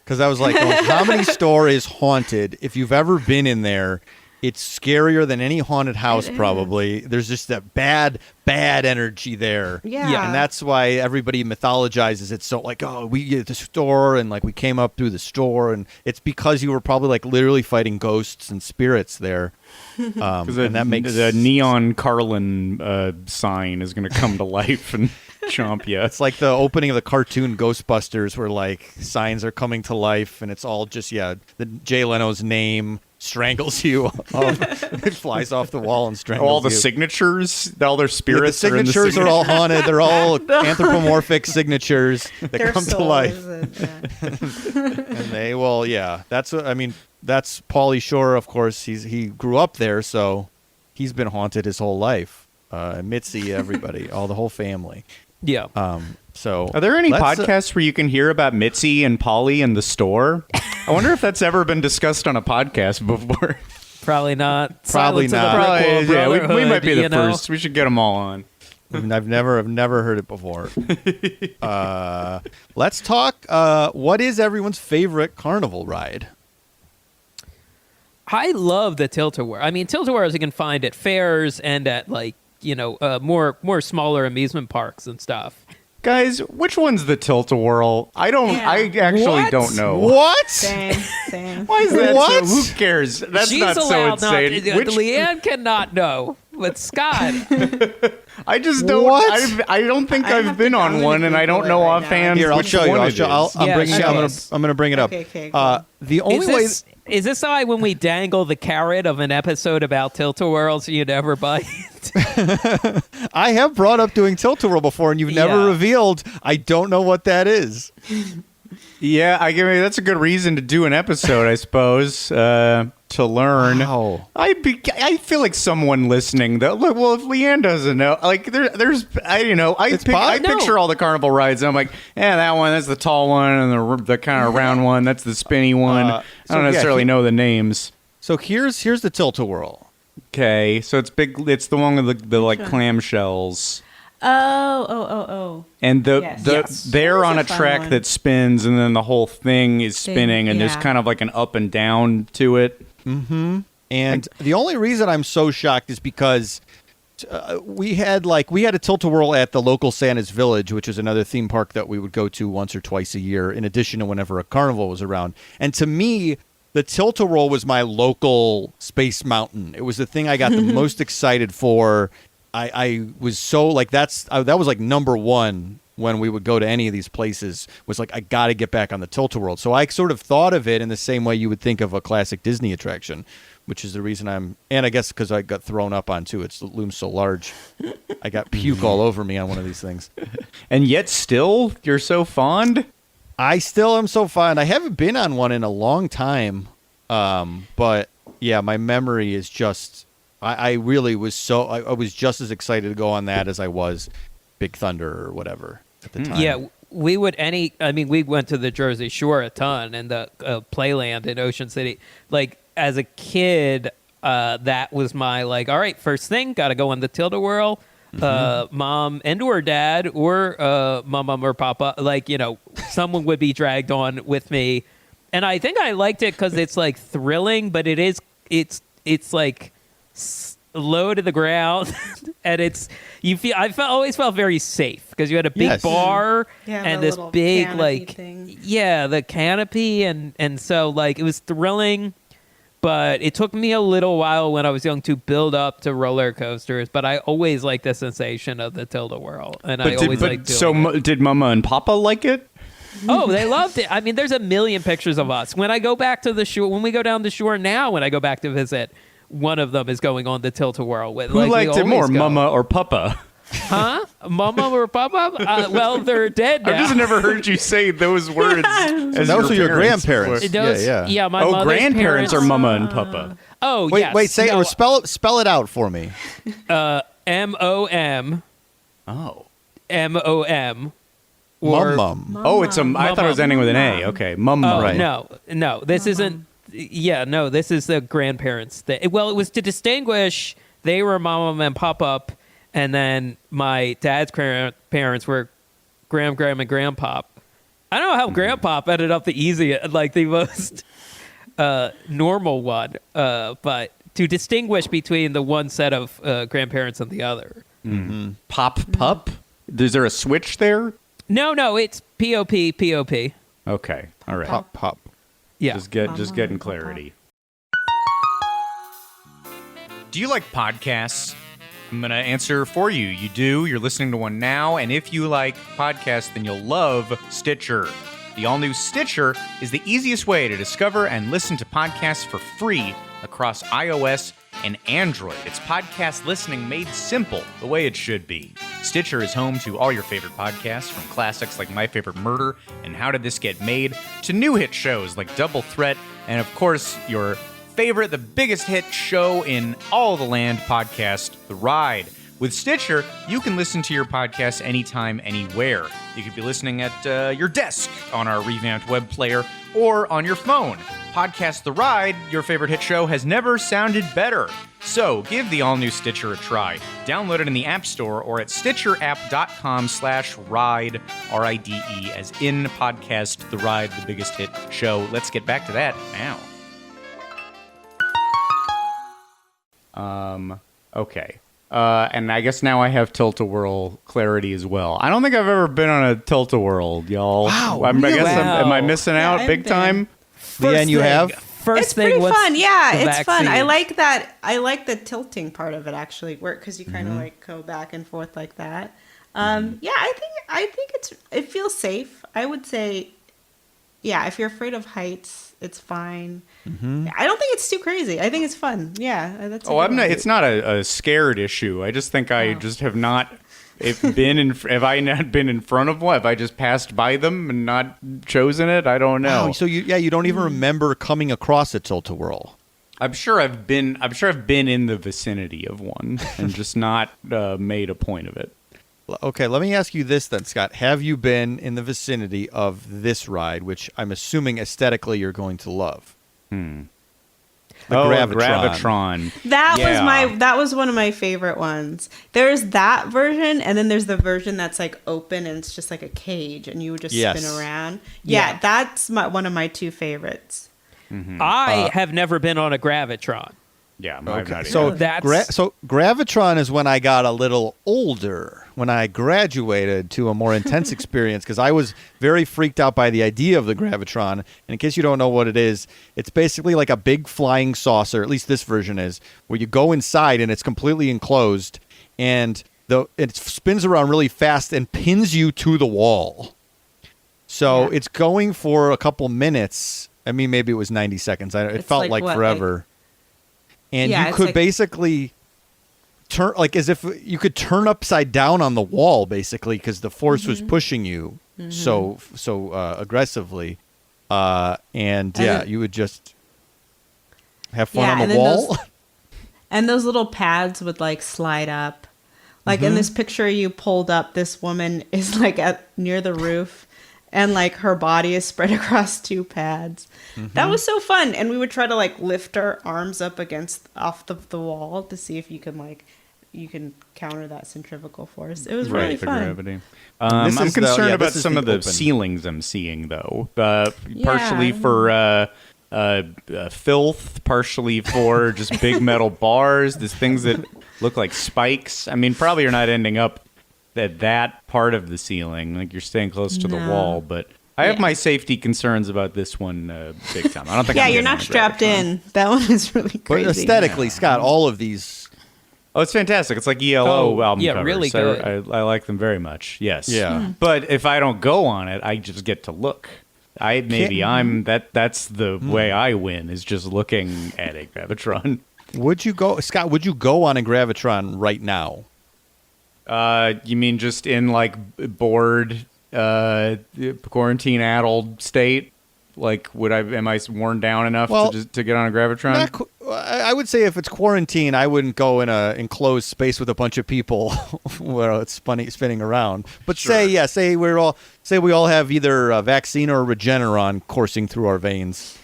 Because I was like, the Comedy Store is haunted. If you've ever been in there, it's scarier than any haunted house. Probably. There's just that bad energy there.
Yeah.
And that's why everybody mythologizes it. So like, oh, we get the store and like we came up through the store, and it's because you were probably like literally fighting ghosts and spirits there. And that makes
the neon Carlson sign is going to come to life and chomp you.
It's like the opening of the cartoon Ghostbusters, where like signs are coming to life, and it's all just the Jay Leno's name strangles you. It flies off the wall and strangles you.
All the signatures, all their spirits.
The signatures are all haunted. They're all anthropomorphic signatures that come to life. And they will, That's Pauly Shore, of course. He grew up there, so he's been haunted his whole life. Mitzi, everybody, the whole family.
Yeah.
So,
are there any podcasts where you can hear about Mitzi and Polly in the store? I wonder if that's ever been discussed on a podcast before.
Probably not.
Probably
Silence
not.
of the Brick Wall
We might be the
Brotherhood,
first. We should get them all on.
I've never heard it before. Let's talk. What is everyone's favorite carnival ride?
I love the Tilt-A-Whirl. I mean, Tilt-A-Whirls you can find at fairs and at like more smaller amusement parks and stuff.
Guys, which one's the Tilt-A-Whirl? I actually don't know.
What?
Same.
Why is that
What?
so? Who cares? That's
She's
not so
allowed
insane.
Leann cannot know. But Scott,
I just don't.
What?
I don't think
I
I've
have
been
to- I'm
on
gonna
one, and I
Google
don't
it
know
right now.
offhand.
Here, I'll
which
show you.
one
I'll
it
show,
is.
I'm
Yeah,
bringing.
show
I'm
us.
gonna bring it up.
Okay, cool.
The only way.
is this why when we dangle the carrot of an episode about Tilt-A-Whirls, you never bite?
I have brought up doing Tilt-A-Whirl before, and you've never
Yeah.
revealed. I don't know what that is.
Yeah, I mean that's a good reason to do an episode, I suppose, to learn.
Wow.
I feel like someone listening though. Look, well, if Leann doesn't know, like there's I picture all the carnival rides. And I'm like, yeah, that one, that's the tall one, and the kind of round one, that's the spinny one. I don't necessarily know the names.
So here's the Tilt-A-Whirl.
Okay, so it's big. It's the one with the like clamshells.
Oh.
And
Yes.
they're on a
That's a fun
track
one.
that spins, and then the whole thing is spinning, and there's
yeah.
kind of like an up and down to it.
And the only reason I'm so shocked is because we had a Tilt-A-Whirl at the local Santa's Village, which is another theme park that we would go to once or twice a year, in addition to whenever a carnival was around. And to me, the Tilt-A-Whirl was my local Space Mountain. It was the thing I got the most excited for. I was so like that was like number one when we would go to any of these places, was like, I got to get back on the Tilt-A-Whirl. So I sort of thought of it in the same way you would think of a classic Disney attraction, which is the reason and I guess because I got thrown up on too. It looms so large. I got puke all over me on one of these things.
And yet still, you're so fond?
I still am so fond. I haven't been on one in a long time. But yeah, my memory is just, I really was I was just as excited to go on that as I was Big Thunder or whatever at the time.
Yeah, we went to the Jersey Shore a ton and the Playland in Ocean City. Like, as a kid, that was my, like, all right, first thing, got to go on the Tilt-A-Whirl. Mom and or dad or mom or papa, like, someone would be dragged on with me. And I think I liked it because it's, like, thrilling, but it's like low to the ground, and always felt very safe because you had a big bar and
the
this
little
big
canopy thing.
the canopy, and so like it was thrilling, but it took me a little while when I was young to build up to roller coasters. But I always liked the sensation of the Tilt-A-Whirl, and I always liked doing it.
Did Mama and Papa like it?
Oh, they loved it. I mean, there's a million pictures of us when I go back to the shore. When we go down the shore now, when I go back to visit, one of them is going on the Tilt-A-Whirl with.
Who liked it more, Mama or Papa?
Huh? Mama or Papa? Well, they're dead now.
I've just never heard you say those words. As
Those are your
parents
grandparents.
before.
Yeah, my
Oh,
mother's
grandparents
parents
are Mama and Papa.
Oh,
Wait,
yes.
say
No,
it. Spell it out for me.
M-O-M.
Oh.
M-O-M. Or,
Mum.
Oh, it's I thought it was ending with an A. Okay, Mum.
Oh,
Right.
no. This isn't. Yeah, no. This is the grandparents. Well, it was to distinguish. They were Mama and Papa, and then my dad's parents were Grandma, and Grandpop. I don't know how Grandpop ended up the most normal one, but to distinguish between the one set of grandparents and the other.
Mm-hmm. Pup. Is there a switch there?
No, it's P-O-P, P-O-P.
Okay, all right.
Pop.
Yeah.
Just getting clarity. Do you like podcasts? I'm going to answer for you. You do. You're listening to one now. And if you like podcasts, then you'll love Stitcher. The all-new Stitcher is the easiest way to discover and listen to podcasts for free across iOS and Android. It's podcast listening made simple, the way it should be. Stitcher is home to all your favorite podcasts, from classics like My Favorite Murder and How Did This Get Made, to new hit shows like Double Threat, and of course, your favorite, the biggest hit show in all the land podcast, The Ride. With Stitcher, you can listen to your podcast anytime, anywhere. You could be listening at your desk on our revamped web player or on your phone. Podcast The Ride, your favorite hit show, has never sounded better. So give the all-new Stitcher a try. Download it in the App Store or at stitcherapp.com/ride, R-I-D-E, as in podcast The Ride, the biggest hit show. Let's get back to that now. Okay. And I guess now I have Tilt-A-Whirl clarity as well. I don't think I've ever been on a Tilt-A-Whirl, y'all.
Wow,
I guess
really?
am I missing out
I've
big
been.
time?
Leann, you have?
first
It's
thing
pretty
was
fun. Yeah,
the
it's fun. I
vaccine.
like that. I like the tilting part of it actually, because you kind of
Mm-hmm.
like go back and forth like that. Yeah, I think it feels safe. I would say, yeah, if you're afraid of heights, it's fine. I don't think it's too crazy. I think it's fun. Yeah, that's. a
Oh,
good
I'm not.
one.
It's not a scared issue. I just think I just have not. Have I not been in front of one? Have I just passed by them and not chosen it? I don't know.
Wow, so you don't even remember coming across a tilt-a-whirl.
I'm sure I've been in the vicinity of one and just not made a point of it.
Okay, let me ask you this then, Scott. Have you been in the vicinity of this ride, which I'm assuming aesthetically you're going to love? The
Gravitron.
That was one of my favorite ones. There's that version, and then there's the version that's like open and it's just like a cage, and you would just
Yes.
spin around. Yeah, that's one of my two favorites.
I have never been on a Gravitron.
Yeah, I've
Okay.
not
So
either.
That's-
so Gravitron is when I got a little older, when I graduated to a more intense experience, because I was very freaked out by the idea of the Gravitron. And in case you don't know what it is, it's basically like a big flying saucer, at least this version is, where you go inside and it's completely enclosed, and it spins around really fast and pins you to the wall. So it's going for a couple minutes. I mean, maybe it was 90 seconds. It
It's
felt
like
like
what,
forever. And
Yeah,
you
it's
could
like-
basically turn, like as if you could turn upside down on the wall, basically, because the force was pushing you so aggressively. And yeah, you would just have fun on
and
the
then
wall.
And those little pads would like slide up. Like in this picture you pulled up, this woman is like near the roof, and like her body is spread across two pads. That was so fun. And we would try to like lift our arms up off the wall to see if you can counter that centrifugal force. It was really
the
fun.
gravity.
This
I'm
is the-
concerned
yeah,
about
this is
some
the
of the
open.
ceilings I'm seeing, though.
Yeah.
Partially for filth, partially for just big metal bars. There's things that look like spikes. I mean, probably you're not ending up at that part of the ceiling. Like you're staying close to the
No.
wall, but I have
Yeah.
my safety concerns about this one big time. I don't think.
Yeah,
I'm
you're
getting
not
on a
strapped
Gravitron.
in. That one is really
But
crazy.
aesthetically, Scott, all of these.
Oh, it's fantastic. It's like ELO
Oh,
album
yeah,
covers.
really good.
I like them very much. Yes.
Yeah.
But if I don't go on it, I just get to look. That's the way I win, is just looking at a Gravitron.
Would you go, Scott? Would you go on a Gravitron right now?
You mean just in like bored, quarantine-addled state? Like, am I worn down enough
Well,
to get on a Gravitron?
Not I would say if it's quarantine, I wouldn't go in a enclosed space with a bunch of people where it's spinning around. But
Sure.
say we all have either a vaccine or a Regeneron coursing through our veins.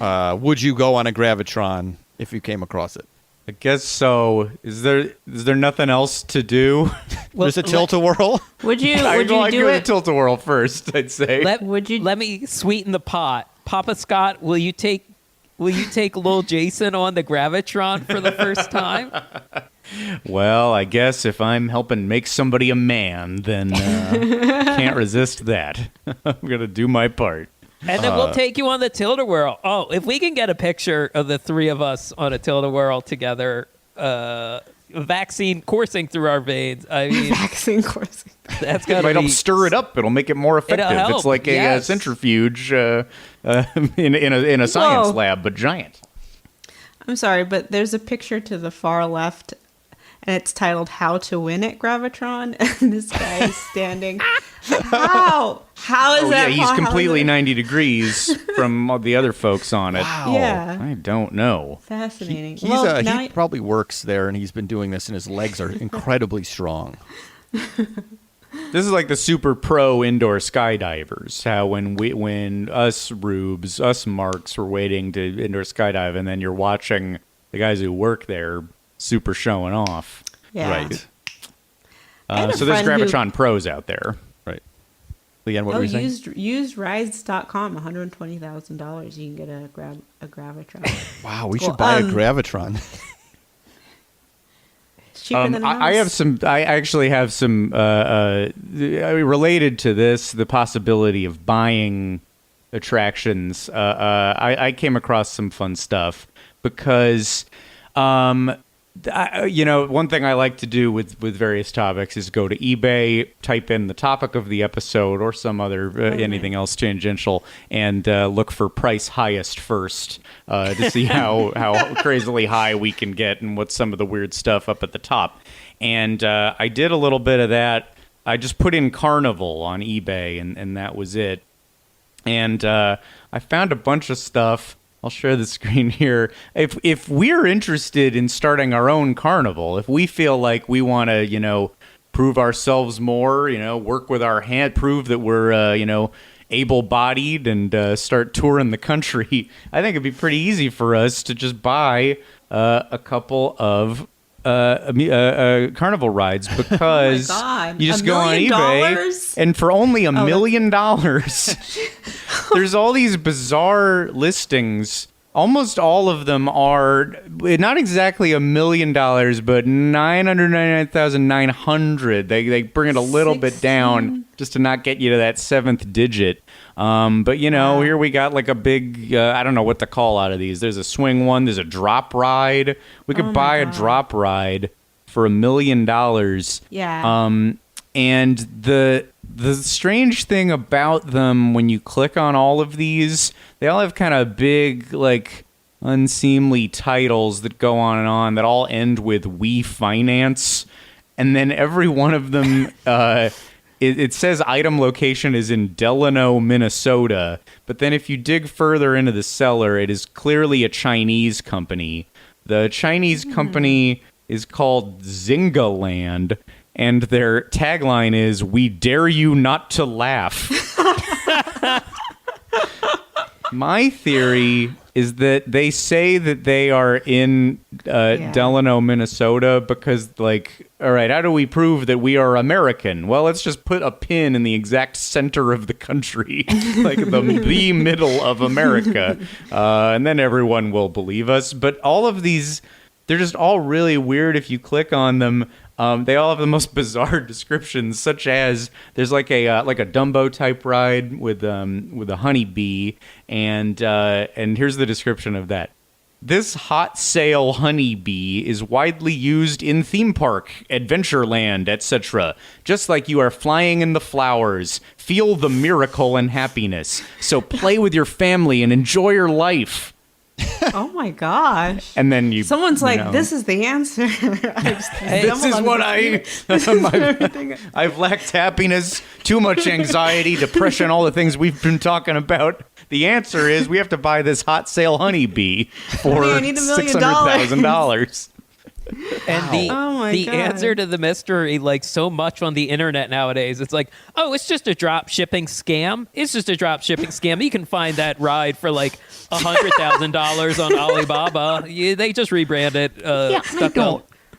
Would you go on a Gravitron if you came across it?
I guess so. Is there nothing else to do?
There's a tilt-a-whirl.
Would you
I'd
do
give
it?
the Tilt-a-Whirl first, I'd say.
Let me sweeten the pot. Papa Scott, will you take little Jason on the Gravitron for the first time?
Well, I guess if I'm helping make somebody a man, then can't resist that. I'm going to do my part.
And then we'll take you on the Tilt-a-Whirl. Oh, if we can get a picture of the three of us on a Tilt-a-Whirl together, vaccine coursing through our veins. I mean,
Vaccine coursing.
that's
It
got
might
to
help
be
stir it up. It'll make it more effective.
help,
It's like a
yes.
centrifuge in a science
Whoa.
lab, but giant.
I'm sorry, but there's a picture to the far left, and it's titled "How to Win at Gravitron," and this guy is standing. How? How is
Oh,
that?
yeah, he's
possible?
completely 90 degrees from all the other folks on it.
Wow.
Yeah,
I don't know.
fascinating.
He's
now
he probably works there, and he's been doing this, and his legs are incredibly strong.
This is like the super pro indoor skydivers. How when us rubes, us marks were waiting to indoor skydive, and then you're watching the guys who work there super showing off.
yeah.
Right.
I had a
So there's
friend who-
Gravitron pros out there.
Right. Leann, what
Oh,
were you saying?
used rides.com, $120,000. You can get a Gravitron.
Wow, we
Well,
should buy a Gravitron.
It's cheaper than a mouse.
I have some. I actually have some related to this. The possibility of buying attractions, I came across some fun stuff because, one thing I like to do with various topics is go to eBay, type in the topic of the episode or some other anything else tangential, and look for price highest first to see how crazily high we can get and what's some of the weird stuff up at the top. And I did a little bit of that. I just put in Carnival on eBay, and that was it. And I found a bunch of stuff. I'll share the screen here. If we're interested in starting our own carnival, if we feel like we want to, prove ourselves more, work with our hand, prove that we're, able-bodied and start touring the country, I think it'd be pretty easy for us to just buy a couple of carnival rides because you just go on eBay and for only $1 million, there's all these bizarre listings. Almost all of them are not exactly $1 million, but $999,900. They bring it a little bit down just to not get you to that seventh digit. But here we got like a big, I don't know what to call out of these. There's a swing one. There's a drop ride. We could buy a drop ride for $1 million.
Yeah.
And the strange thing about them, when you click on all of these, they all have kind of big, like, unseemly titles that go on and on that all end with "We Finance," and then every one of them, it says item location is in Delano, Minnesota, but then if you dig further into the seller, it is clearly a Chinese company. The Chinese company is called Zingaland, and their tagline is, "We dare you not to laugh." My theory is that they say that they are in Delano, Minnesota, because, like, all right, how do we prove that we are American? Well, let's just put a pin in the exact center of the country, like the middle of America, and then everyone will believe us. But all of these, they're just all really weird if you click on them. They all have the most bizarre descriptions, such as there's like a Dumbo type ride with a honeybee, and here's the description of that. This hot sail honeybee is widely used in theme park, Adventureland, etc. Just like you are flying in the flowers, feel the miracle and happiness. So play with your family and enjoy your life.
Oh my gosh.
And then
someone's like, this is the answer.
This is what I've lacked happiness, too much anxiety, depression, all the things we've been talking about. The answer is we have to buy this hot sail honeybee for $600,000.
And the answer to the mystery, like so much on the internet nowadays, it's like, oh, it's just a drop shipping scam. It's just a drop shipping scam. You can find that ride for like $100,000 on Alibaba. They just rebrand it.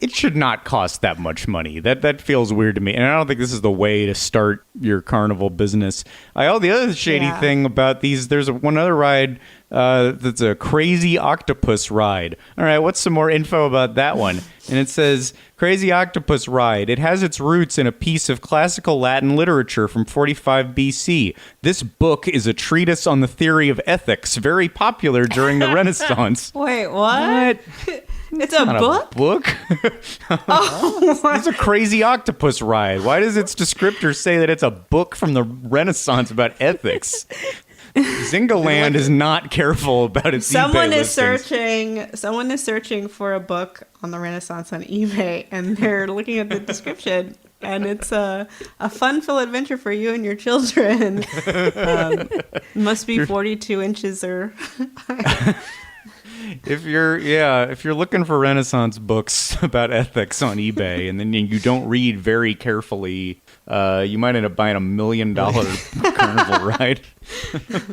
It should not cost that much money. That feels weird to me, and I don't think this is the way to start your carnival business. The other shady thing about these, there's one other ride that's a crazy octopus ride. All right, what's some more info about that one? And it says, Crazy Octopus Ride. It has its roots in a piece of classical Latin literature from 45 BC. This book is a treatise on the theory of ethics, very popular during the Renaissance.
Wait, what? It's a book?
It's a crazy octopus ride. Why does its descriptor say that it's a book from the Renaissance about ethics? Zingaland is not careful about its
Someone
eBay
is
listings.
Someone is searching for a book on the Renaissance on eBay, and they're looking at the description, and it's a fun-filled adventure for you and your children. Must be 42 inches or higher.
If you're looking for Renaissance books about ethics on eBay, and then you don't read very carefully, you might end up buying $1 million carnival ride.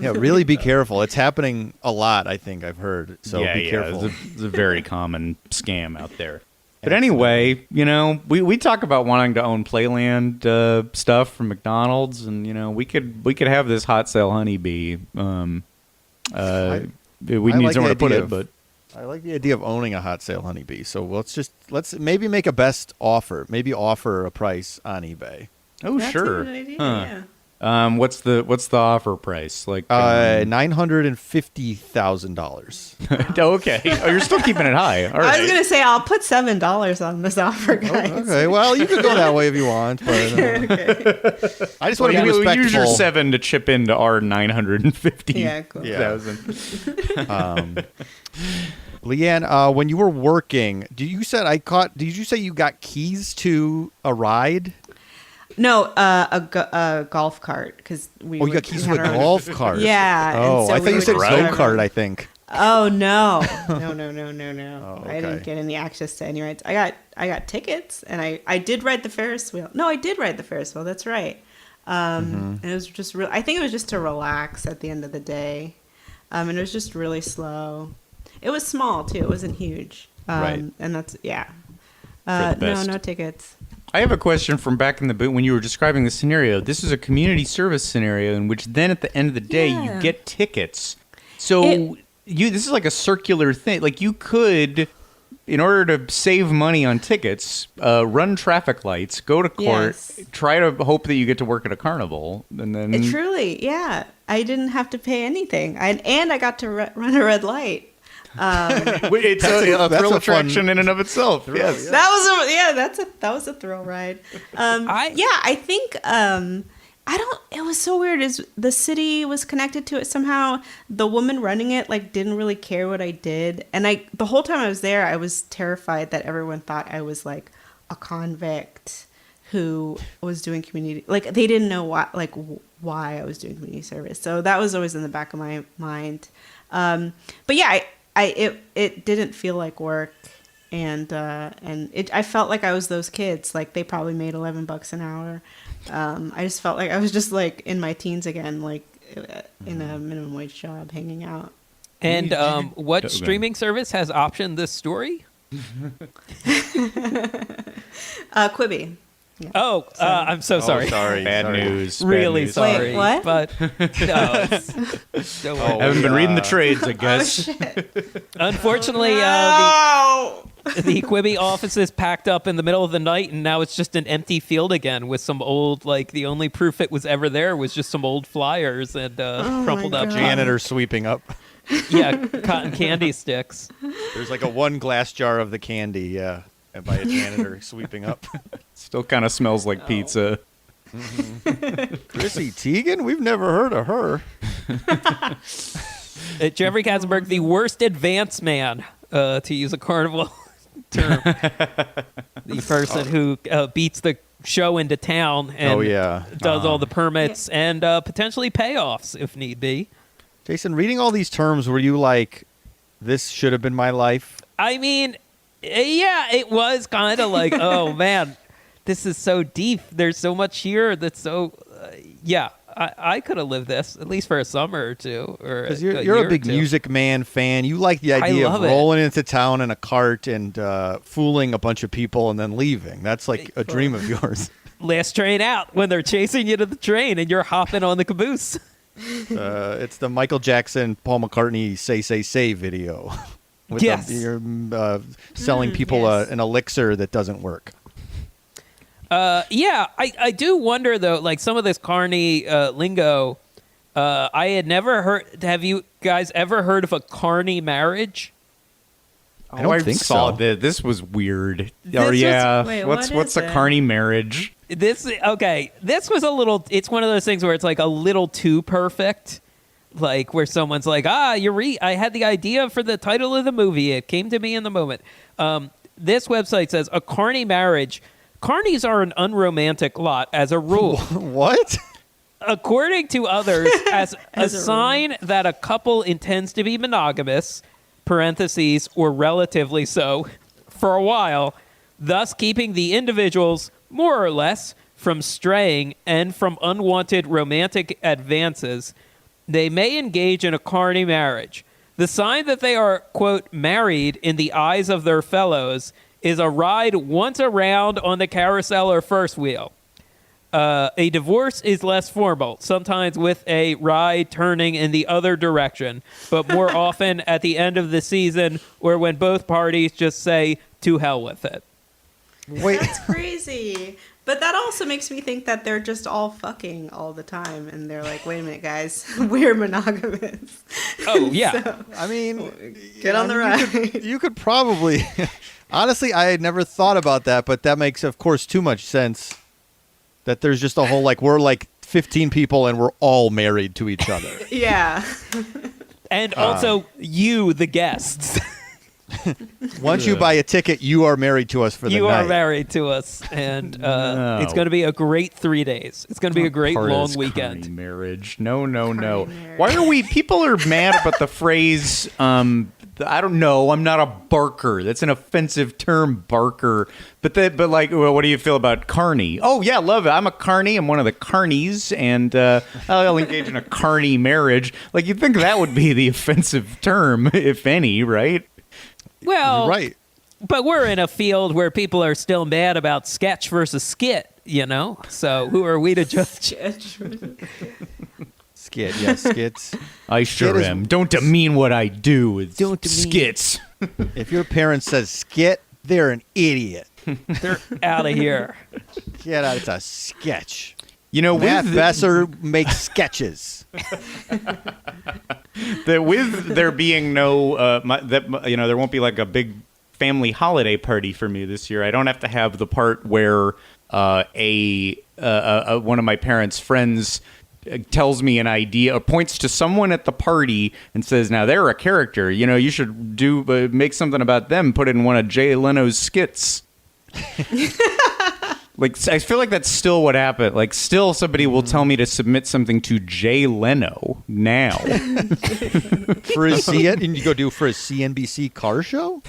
Yeah, really be careful. It's happening a lot, I think I've heard. So be careful.
It's a very common scam out there. But anyway, we talk about wanting to own Playland stuff from McDonald's, and we could have this hot sail honeybee. We need somewhere to put it, but
I like the idea of owning a hot sale honeybee. So let's maybe make a best offer. Maybe offer a price on eBay.
Oh,
That's
sure.
a good idea,
Huh.
yeah.
What's the offer price? Like
$950,000.
Okay. Oh, you're still keeping it high. All right.
I was gonna say I'll put $7 on this offer, guys.
Okay, well, you could go that way if you want, but I just want to be respectful.
Use your 7 to chip into our 950.
Yeah, cool.
Leann, when you were working, did you say you got keys to a ride?
No, a golf cart because
you got keys to a golf cart.
Yeah.
Oh,
so
I thought you said go-kart, I think.
Oh no. No.
Oh,
I didn't
okay.
get any access to any rides. I got tickets and I did ride the Ferris wheel. No, I did ride the Ferris wheel. That's right. And it was just real. I think it was just to relax at the end of the day. And it was just really slow. It was small too. It wasn't huge.
Right.
And that's
For the best.
No tickets.
I have a question from back in the boot when you were describing the scenario. This is a community service scenario in which then at the end of the day you get tickets. So this is like a circular thing. Like you could, in order to save money on tickets, run traffic lights, go to court, try to hope that you get to work at a carnival, and then
Truly, yeah. I didn't have to pay anything. I got to run a red light.
It's a thrill attraction in and of itself. Yes,
that was a thrill ride. I think it was so weird. Is the city was connected to it somehow? The woman running it didn't really care what I did, and the whole time I was there, I was terrified that everyone thought I was like a convict who was doing community. They didn't know why I was doing community service. So that was always in the back of my mind. But yeah, it didn't feel like work, and I felt like I was those kids. They probably made $11 an hour. I just felt like I was just in my teens again, in a minimum wage job, hanging out.
And what streaming service has optioned this story?
Quibi. Yeah.
Oh, I'm so sorry.
Sorry.
Bad news.
Really
Bad news.
sorry.
Wait, what?
But no, don't worry.
I haven't been reading the trades, I guess.
Oh, shit.
Unfortunately, the Quibi office is packed up in the middle of the night, and now it's just an empty field again with some old, the only proof it was ever there was just some old flyers and crumpled up
Janitor sweeping up.
cotton candy sticks.
There's a one glass jar of the candy, and by a janitor sweeping up.
Still kind of smells like pizza.
Chrissy Teigen? We've never heard of her.
Jeffrey Katzenberg, the worst advance man, to use a carnival term. The person who beats the show into town and does all the permits and potentially payoffs if need be.
Jason, reading all these terms, were you like, this should have been my life?
I mean, yeah, it was kind of like, oh, man, this is so deep. There's so much here that's so, I could have lived this, at least for a summer or two. Because
you're a big Music Man fan. You like the idea of rolling into town in a cart and fooling a bunch of people and then leaving. That's like a dream of yours.
Last train out when they're chasing you to the train and you're hopping on the caboose.
It's the Michael Jackson, Paul McCartney Say video. You're selling people an elixir that doesn't work.
I do wonder, though, some of this carnie lingo, I had never heard. Have you guys ever heard of a carnie marriage?
I don't think so.
This was weird.
What's
a carnie marriage?
This was a little. It's one of those things where it's a little too perfect. Where someone's like, I had the idea for the title of the movie. It came to me in the moment. This website says a carnie marriage. Carnies are an unromantic lot as a rule.
What?
According to others, as a sign that a couple intends to be monogamous, parentheses, or relatively so, for a while, thus keeping the individuals, more or less, from straying and from unwanted romantic advances, they may engage in a carnie marriage. The sign that they are, quote, married in the eyes of their fellows is a ride once around on the carousel or first wheel. A divorce is less formal, sometimes with a ride turning in the other direction, but more often at the end of the season or when both parties just say, to hell with it.
Wait.
That's crazy. But that also makes me think that they're just all fucking all the time, and they're like, "Wait a minute, guys, we're monogamous."
Oh yeah.
So,
I mean,
get on the ride.
You could probably. Honestly, I had never thought about that, but that makes, of course, too much sense. That there's just a whole we're 15 people and we're all married to each other.
Yeah.
And also you, the guests.
Once you buy a ticket, you are married to us for the night.
You are married to us, and it's going to be a great 3 days. It's going to be a great
Part of
long
this
weekend.
carny marriage. No.
marriage.
Why are we? People are mad about the phrase. I don't know. I'm not a barker. That's an offensive term, barker. But what do you feel about carnie? Oh yeah, love it. I'm a carnie. I'm one of the carnies, and I'll engage in a carnie marriage. You'd think that would be the offensive term, if any, right?
Well,
Right.
but we're in a field where people are still mad about sketch versus skit, So who are we to judge?
Skit, yes, skits.
I sure
Skit is-
am. Don't demean what I do with
Don't demean.
skits.
If your parent says skit, they're an idiot.
They're out of here.
Get out. It's a sketch.
Matt
Matt Besser makes sketches.
With there being no there won't be a big family holiday party for me this year. I don't have to have the part where one of my parents' friends tells me an idea or points to someone at the party and says, "Now they're a character. You should make something about them. Put it in one of Jay Leno's skits." I feel like that's still what happened. Still somebody will tell me to submit something to Jay Leno now.
For his and you go do for his CNBC car show?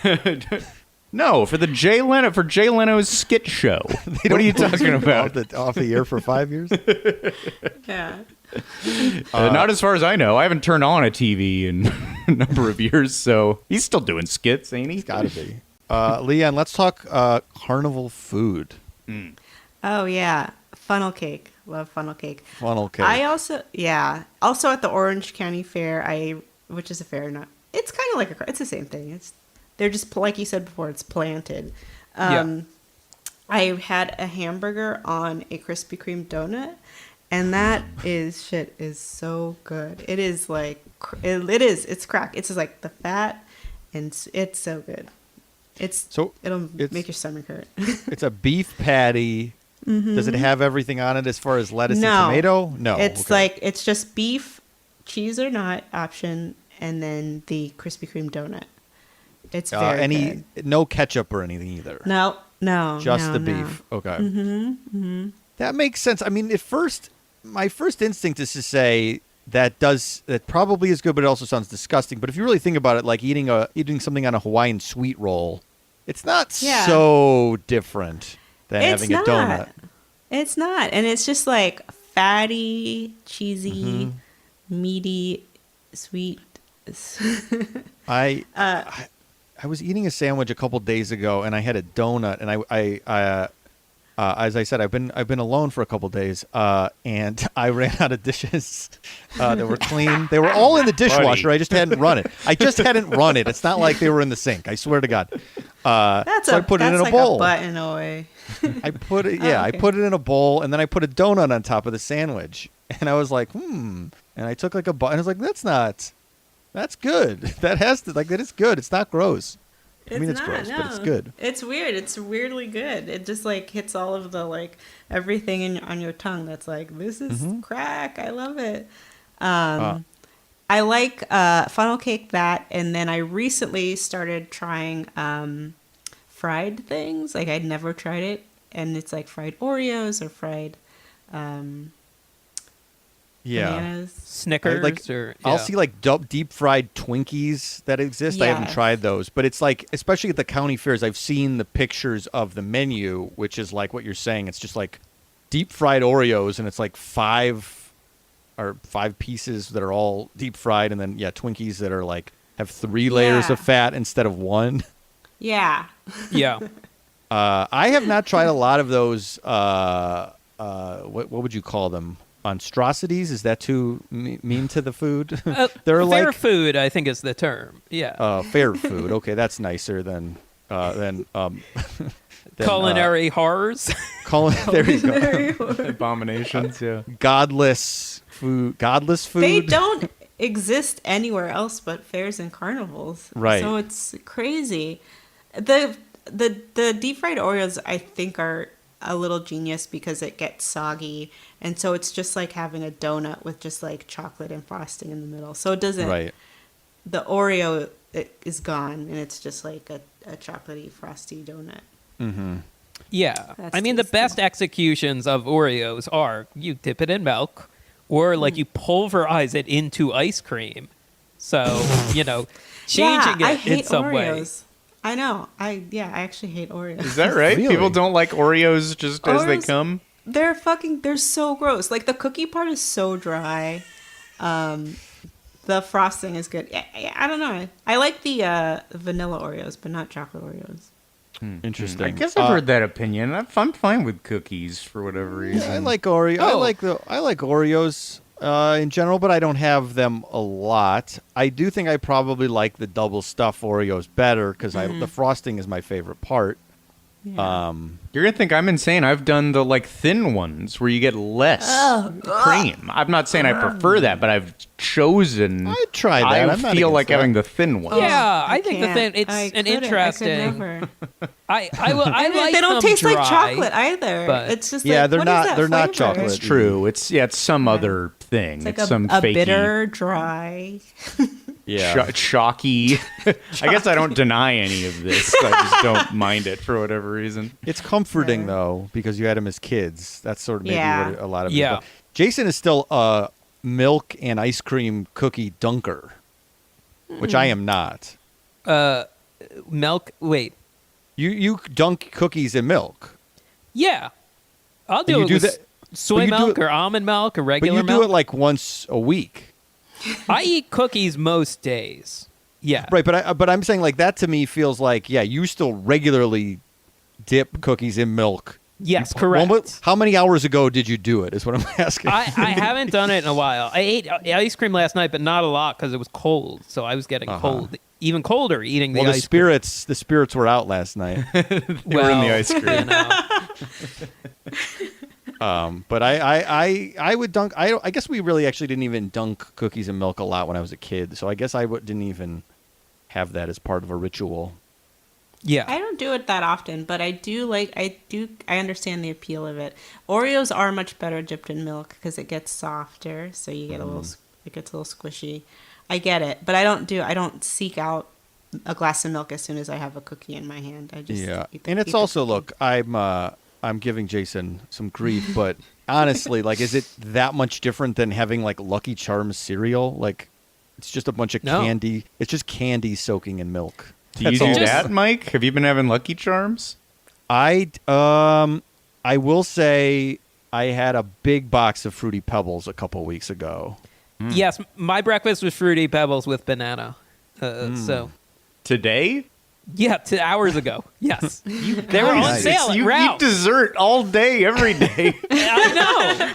No, for Jay Leno's skit show. What are you talking about?
Off the air for 5 years?
Yeah.
Not as far as I know. I haven't turned on a TV in a number of years, so he's still doing skits, ain't he?
Gotta be. Leann, let's talk carnival food.
Oh yeah, funnel cake. Love funnel cake.
Funnel cake.
I also at the Orange County Fair. Which is a fair, not. It's kind of it's the same thing. They're just like you said before. It's planted.
Yeah.
I had a hamburger on a Krispy Kreme donut, and that is so good. It is it's crack. It's just the fat, and it's so good. It'll make your stomach hurt.
It's a beef patty. Mm-hmm. Does it have everything on it as far as lettuce and tomato? No.
It's
okay.
it's just beef, cheese or not option, and then the Krispy Kreme donut. It's very good.
No ketchup or anything either.
No.
Just the beef. Okay.
Mm-hmm.
That makes sense. I mean, my first instinct is to say that probably is good, but it also sounds disgusting. But if you really think about it, eating something on a Hawaiian sweet roll, it's not so different than having a donut.
It's not, and it's just fatty, cheesy, meaty, sweet.
I was eating a sandwich a couple days ago, and I had a donut, and I as I said, I've been alone for a couple days, and I ran out of dishes that were clean. They were all in the dishwasher.
Buddy.
I just hadn't run it. It's not like they were in the sink. I swear to God. I put it in a bowl.
A button away.
I put it.
Oh,
I
okay.
put it in a bowl, and then I put a donut on top of the sandwich, and I was like, and I took a bite, and I was like, that's good. That is good. It's not gross. It's gross, but it's good.
It's weird. It's weirdly good. It just hits all of the everything on your tongue. That's this is crack. I love it. I like funnel cake and then I recently started trying fried things. I'd never tried it, and it's fried Oreos or fried bananas.
Snickers
I'll see deep fried Twinkies that exist. I haven't tried those, but it's especially at the county fairs, I've seen the pictures of the menu, which is what you're saying. It's just deep fried Oreos, and it's five pieces that are all deep fried, and then Twinkies that are have 3 layers of fat instead of 1.
Yeah.
Yeah.
I have not tried a lot of those. What would you call them? Monstrosities? Is that too mean to the food? They're
fair food, I think, is the term. Yeah.
Fair food. Okay, that's nicer than
Culinary horrors.
There you go.
Abominations, yeah.
Godless food.
They don't exist anywhere else but fairs and carnivals.
Right.
So it's crazy. The deep fried Oreos, I think, are a little genius because it gets soggy, and so it's just like having a donut with just like chocolate and frosting in the middle. So it doesn't.
Right.
The Oreo is gone, and it's just like a chocolatey frosty donut.
Mm-hmm.
Yeah.
That's
I mean, the
tasty.
best executions of Oreos are you dip it in milk or like you pulverize it into ice cream. So, changing
I
it
hate
in some
Oreos.
way.
I know. I actually hate Oreos.
Is that right?
Really?
People don't like Oreos just as they
Oreos-
come?
They're so gross. Like the cookie part is so dry. The frosting is good. Yeah, I don't know. I like the vanilla Oreos, but not chocolate Oreos.
Interesting.
I guess I've heard that opinion. I'm fine with cookies for whatever reason.
I like Oreo.
Oh.
I like Oreos in general, but I don't have them a lot. I do think I probably like the double stuff Oreos better because the frosting is my favorite part.
Yeah.
You're gonna think I'm insane. I've done the thin ones where you get less cream. I'm not saying I prefer that, but I've chosen.
I'd try that.
I
I'm not
feel
against
like
that.
having the thin ones.
Yeah, I think the
can't.
thing it's
I
an
couldn't.
interesting.
I could never.
I like
They don't
them
taste
dry,
like chocolate either.
but-
It's just
Yeah,
like,
they're
what is
not-
that
they're not
flavor?
chocolate.
It's true. It's some other thing.
It's like
It's some
a
fakey,
bitter, dry.
chalky. I guess I don't deny any of this. I just don't mind it for whatever reason.
It's comforting
Fair.
though because you had them as kids. That's sort of maybe
Yeah.
what a lot of
Yeah.
people. Jason is still a milk and ice cream cookie dunker, which I am not.
Milk. Wait.
You dunk cookies in milk,
Yeah, I'll
And
do
you
it
do
with
that-
soy
but you do
milk
it-
or almond milk or
but
regular
you do
milk.
it like once a week.
I eat cookies most days. Yeah.
Right, but I'm saying like that to me feels like you still regularly dip cookies in milk.
Yes, correct.
Well, how many hours ago did you do it? Is what I'm asking.
I haven't done it in a while. I ate ice cream last night, but not a lot because it was cold. So I was getting cold, even colder eating the
well,
ice cream.
the spirits were out last night.
They were in the ice cream.
But I would dunk. I guess we really actually didn't even dunk cookies in milk a lot when I was a kid. So I guess I didn't even have that as part of a ritual.
Yeah.
I don't do it that often, but I understand the appeal of it. Oreos are much better dipped in milk because it gets softer, so you get it gets a little squishy. I get it, but I don't seek out a glass of milk as soon as I have a cookie in my hand. I just eat the,
and it's
eat the
also
cookie.
look, I'm giving Jason some grief, but honestly, like, is it that much different than having like Lucky Charms cereal? Like, it's just a bunch of candy. It's just candy soaking in milk.
Do you do that, Mike? Have you been having Lucky Charms?
I will say I had a big box of Fruity Pebbles a couple weeks ago.
Yes, my breakfast was Fruity Pebbles with banana. So
Today?
yeah, 2 hours ago. Yes, they were on
Nice.
sale at
You
Rhode.
eat dessert all day, every day.
I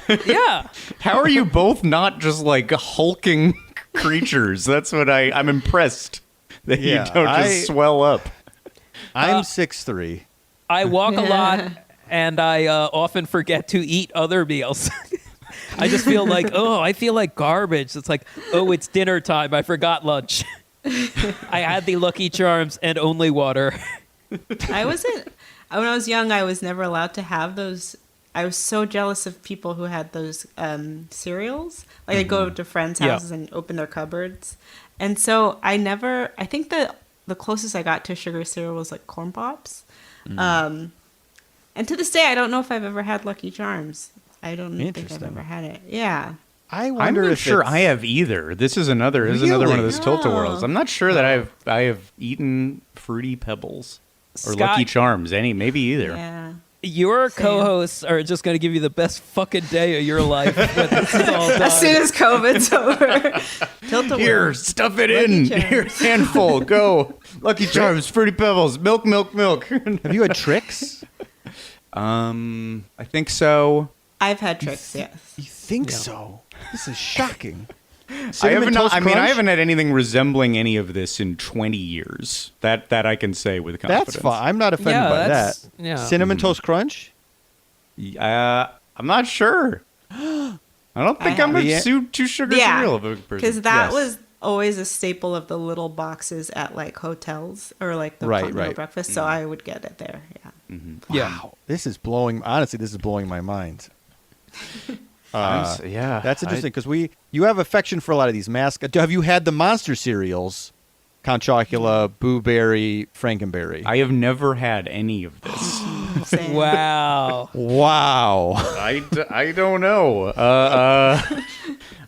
know. Yeah.
Oh,
How are you both not just like hulking creatures? That's what I'm impressed that
Yeah,
you don't just swell up.
I'm 6'3".
I walk a lot, and I often forget to eat other meals. I just feel like, I feel like garbage. It's like, it's dinner time. I forgot lunch. I had the Lucky Charms and only water.
When I was young, I was never allowed to have those. I was so jealous of people who had those cereals. Like I'd go to friends' houses and open their cupboards. And so I think the closest I got to sugar cereal was like Corn Pops. And to this day, I don't know if I've ever had Lucky Charms. I don't think I've
Interesting.
ever had it. Yeah.
I
I'm
wonder
not
if
sure
it's-
I have either. This is another one of those tilt-a-whirls. I'm not sure that I have eaten Fruity Pebbles or
Scott-
Lucky Charms. Maybe either.
Yeah.
Your co-hosts are just going to give you the best fucking day of your life when this is all done.
As soon as COVID's over. Tilt-a-whirl.
Here, stuff it
Lucky
in.
Charms.
Here, handful. Go. Lucky Charms, Fruity Pebbles, milk.
Have you had Trix?
I think so.
I've had tricks, yes.
You think so? This is shocking. Cinnamon Toast
I
Crunch?
haven't had anything resembling any of this in 20 years. That I can say with confidence.
That's fine. I'm not offended by that.
Yeah.
Cinnamon Toast Crunch?
I'm not sure. I don't think I'm a two sugar cereal of a person.
Because that
Yes.
was always a staple of the little boxes at like hotels or like the continental breakfast. So I would get it there. Yeah.
Yeah.
Wow. This is blowing my mind.
Yeah.
That's interesting because you have affection for a lot of these mascots. Have you had the monster cereals? Count Chocula, Boo Berry, Frankenberry.
I have never had any of this.
Same.
Wow.
Wow.
I don't know.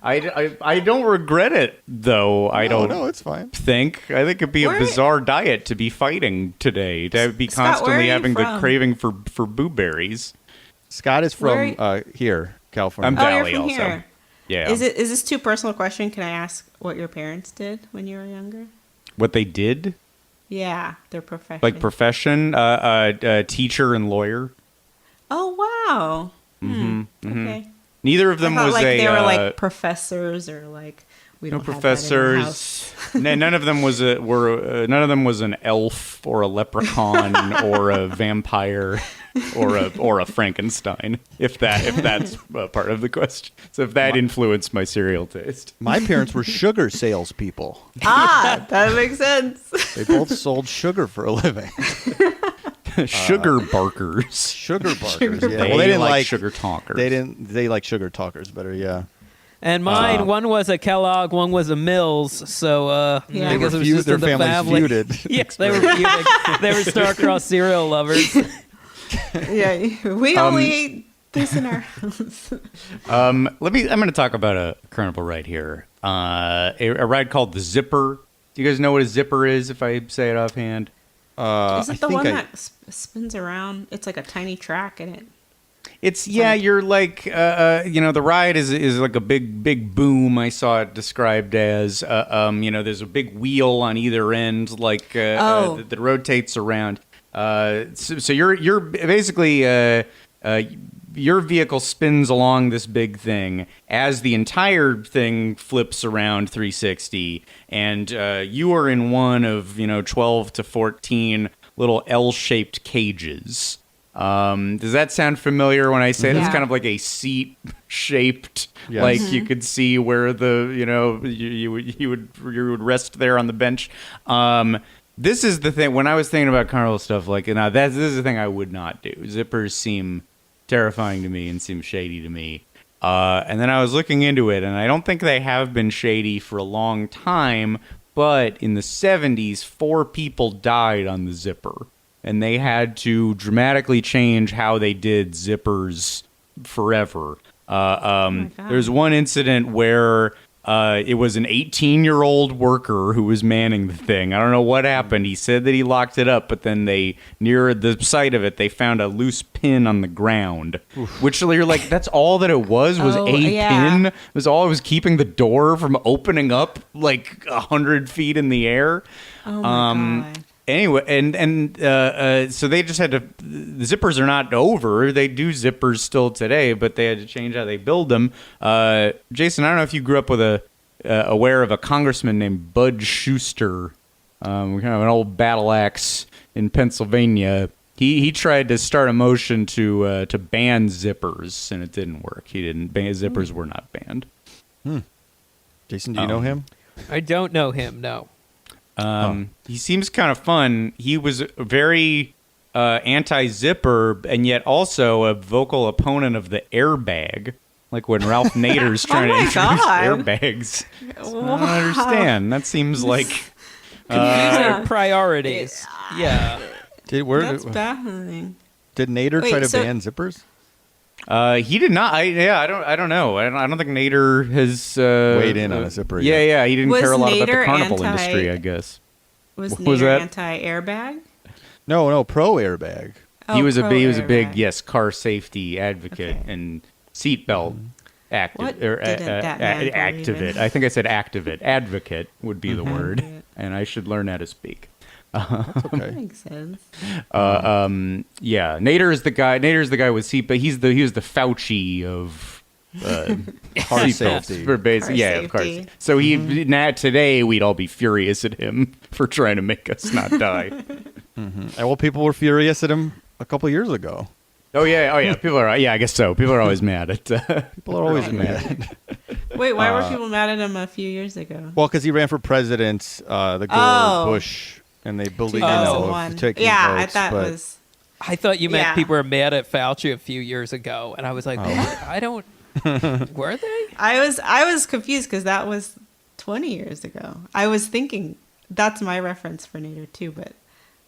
I don't regret it though. I don't.
No, it's fine.
I think it'd be a
Where-
bizarre diet to be fighting today. To be
Scott, where are
constantly
you
having the
from?
craving for boo berries.
Scott is
Where
from here, California.
I'm
Oh,
Valley
you're from
also.
here.
Yeah.
Is this too personal a question? Can I ask what your parents did when you were younger?
What they did?
Yeah, their profession.
Like profession, teacher and lawyer.
Oh wow. Okay.
Neither of
I
them
thought
was
like
a
they were like professors or like we
no
don't have that in our
professors.
house.
None of them was none of them was an elf or a leprechaun or a vampire or a Frankenstein. If that's part of the question. So if that influenced my cereal taste.
My parents were sugar salespeople.
That makes sense.
They both sold sugar for a living.
Sugar barkers.
Sugar barkers.
Sugar
Yeah.
They
Well, they didn't like
sugar talkers.
They like sugar talkers better. Yeah.
And mine, one was a Kellogg, one was a Mills. So
Yeah.
I guess it was just
Their
in the
families
family.
feuded.
Yes, they were feuding. They were star-crossed cereal lovers.
Yeah, we only ate this in our house.
I'm going to talk about a carnival ride here. A ride called the Zipper. Do you guys know what a zipper is? If I say it offhand.
Is it the one that spins around? It's like a tiny track in it.
You're like, the ride is like a big boom. I saw it described as, there's a big wheel on either end, like that rotates around. So you're basically your vehicle spins along this big thing as the entire thing flips around 360, and you are in one of 12 to 14 little L-shaped cages. Does that sound familiar when I say it's kind of like a seat-shaped,
Yes.
like you could see where the you would rest there on the bench. This is the thing when I was thinking about carnival stuff. Like, this is the thing I would not do. Zippers seem terrifying to me and seem shady to me. And then I was looking into it, and I don't think they have been shady for a long time. But in the 70s, 4 people died on the Zipper. And they had to dramatically change how they did zippers forever. There's one incident where it was an 18-year-old worker who was manning the thing. I don't know what happened. He said that he locked it up, but then near the site of it, they found a loose pin on the ground. Which you're like, that's all that it was pin? It was all it was keeping the door from opening up like 100 feet in the air.
Oh my God.
Anyway, and so they just had to. The zippers are not over. They do zippers still today, but they had to change how they build them. Jason, I don't know if you grew up with aware of a congressman named Bud Schuster, kind of an old battle axe in Pennsylvania. He tried to start a motion to ban zippers, and it didn't work. He didn't. Zippers were not banned.
Jason, do you know him?
I don't know him, no.
He seems kind of fun. He was very anti-zipper, and yet also a vocal opponent of the airbag. Like when Ralph Nader's trying to
my
introduce
God.
airbags. I don't understand. That seems like
Confusing priorities. Yeah.
That's baffling.
Did Nader
Wait,
try to
so-
ban zippers?
he did not. I don't know. I don't think Nader has
Weighed in on a zipper
Yeah,
yet.
yeah. He didn't
Was
care a lot about the
Nader
carnival
anti-
industry, I guess.
Was
What was
Nader
that?
anti-airbag?
No, pro airbag.
He was a big
airbag.
car safety advocate
Okay.
and seatbelt
What didn't that man believe
activate.
in?
I think I said activate. Advocate would be the word,
Advocate.
and I should learn how to speak.
Okay.
Makes sense.
Yeah, Nader is the guy. Nader's the guy with seat, but he was the Fauci of
Car
seatbelts
safety.
for basic.
Car
Yeah, of course.
safety.
So today we'd all be furious at him for trying to make us not die.
And well, people were furious at him a couple years ago.
Oh yeah. People are. Yeah, I guess so. People are always mad at.
People are always mad.
Wait, why were people mad at him a few years ago?
Well, because he ran for president, the Gore Bush, and they believe
2001.
taking
Yeah,
votes,
I thought
but
it was.
I thought you meant
Yeah.
people were mad at Fauci a few years ago, and I was like, what? I don't. Were they?
I was confused because that was 20 years ago. I was thinking that's my reference for NATO too, but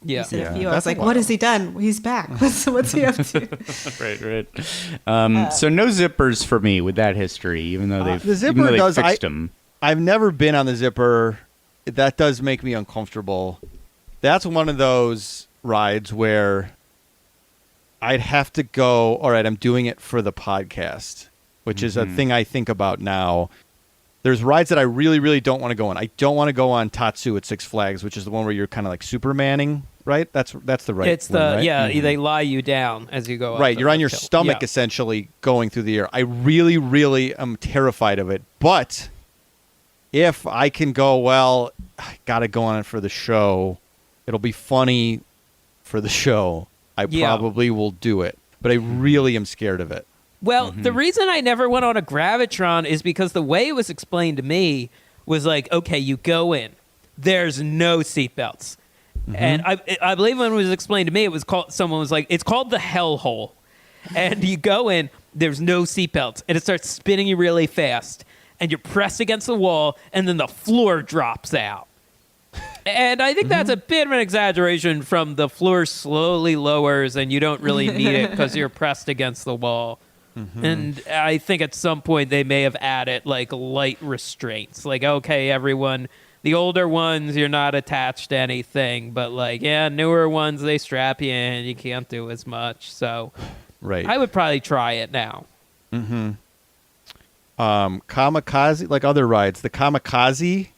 Yeah.
you said
Yeah,
a few. I
that's
was like,
a
what
while.
has he done? He's back. What's he up to?
Right. So no zippers for me with that history, even though they've
the zipper
even though they
does-
fixed them.
I've never been on the zipper. That does make me uncomfortable. That's one of those rides where I'd have to go, all right, I'm doing it for the podcast, which is a thing I think about now. There's rides that I really, really don't want to go on. I don't want to go on Tatsu at Six Flags, which is the one where you're kind of like Supermaning, right? That's the right
It's
one, right?
they lie you down as you go up.
Right, you're on your
hill.
stomach
Yeah.
essentially going through the air. I really, really am terrified of it. But if I can go, well, I got to go on it for the show. It'll be funny for the show. I
Yeah.
probably will do it. But I really am scared of it.
Well, the reason I never went on a Gravitron is because the way it was explained to me was like, okay, you go in, there's no seatbelts. And I believe when it was explained to me, it was called, someone was like, it's called the hell hole. And you go in, there's no seatbelts, and it starts spinning you really fast. And you're pressed against the wall, and then the floor drops out. And I think that's a bit of an exaggeration from the floor slowly lowers, and you don't really need it because you're pressed against the wall. And I think at some point they may have added like light restraints. Like, okay, everyone, the older ones, you're not attached to anything. But like, yeah, newer ones, they strap you in. You can't do as much. So
Right.
I would probably try it now.
Kamikaze, like other rides, the Kamikaze,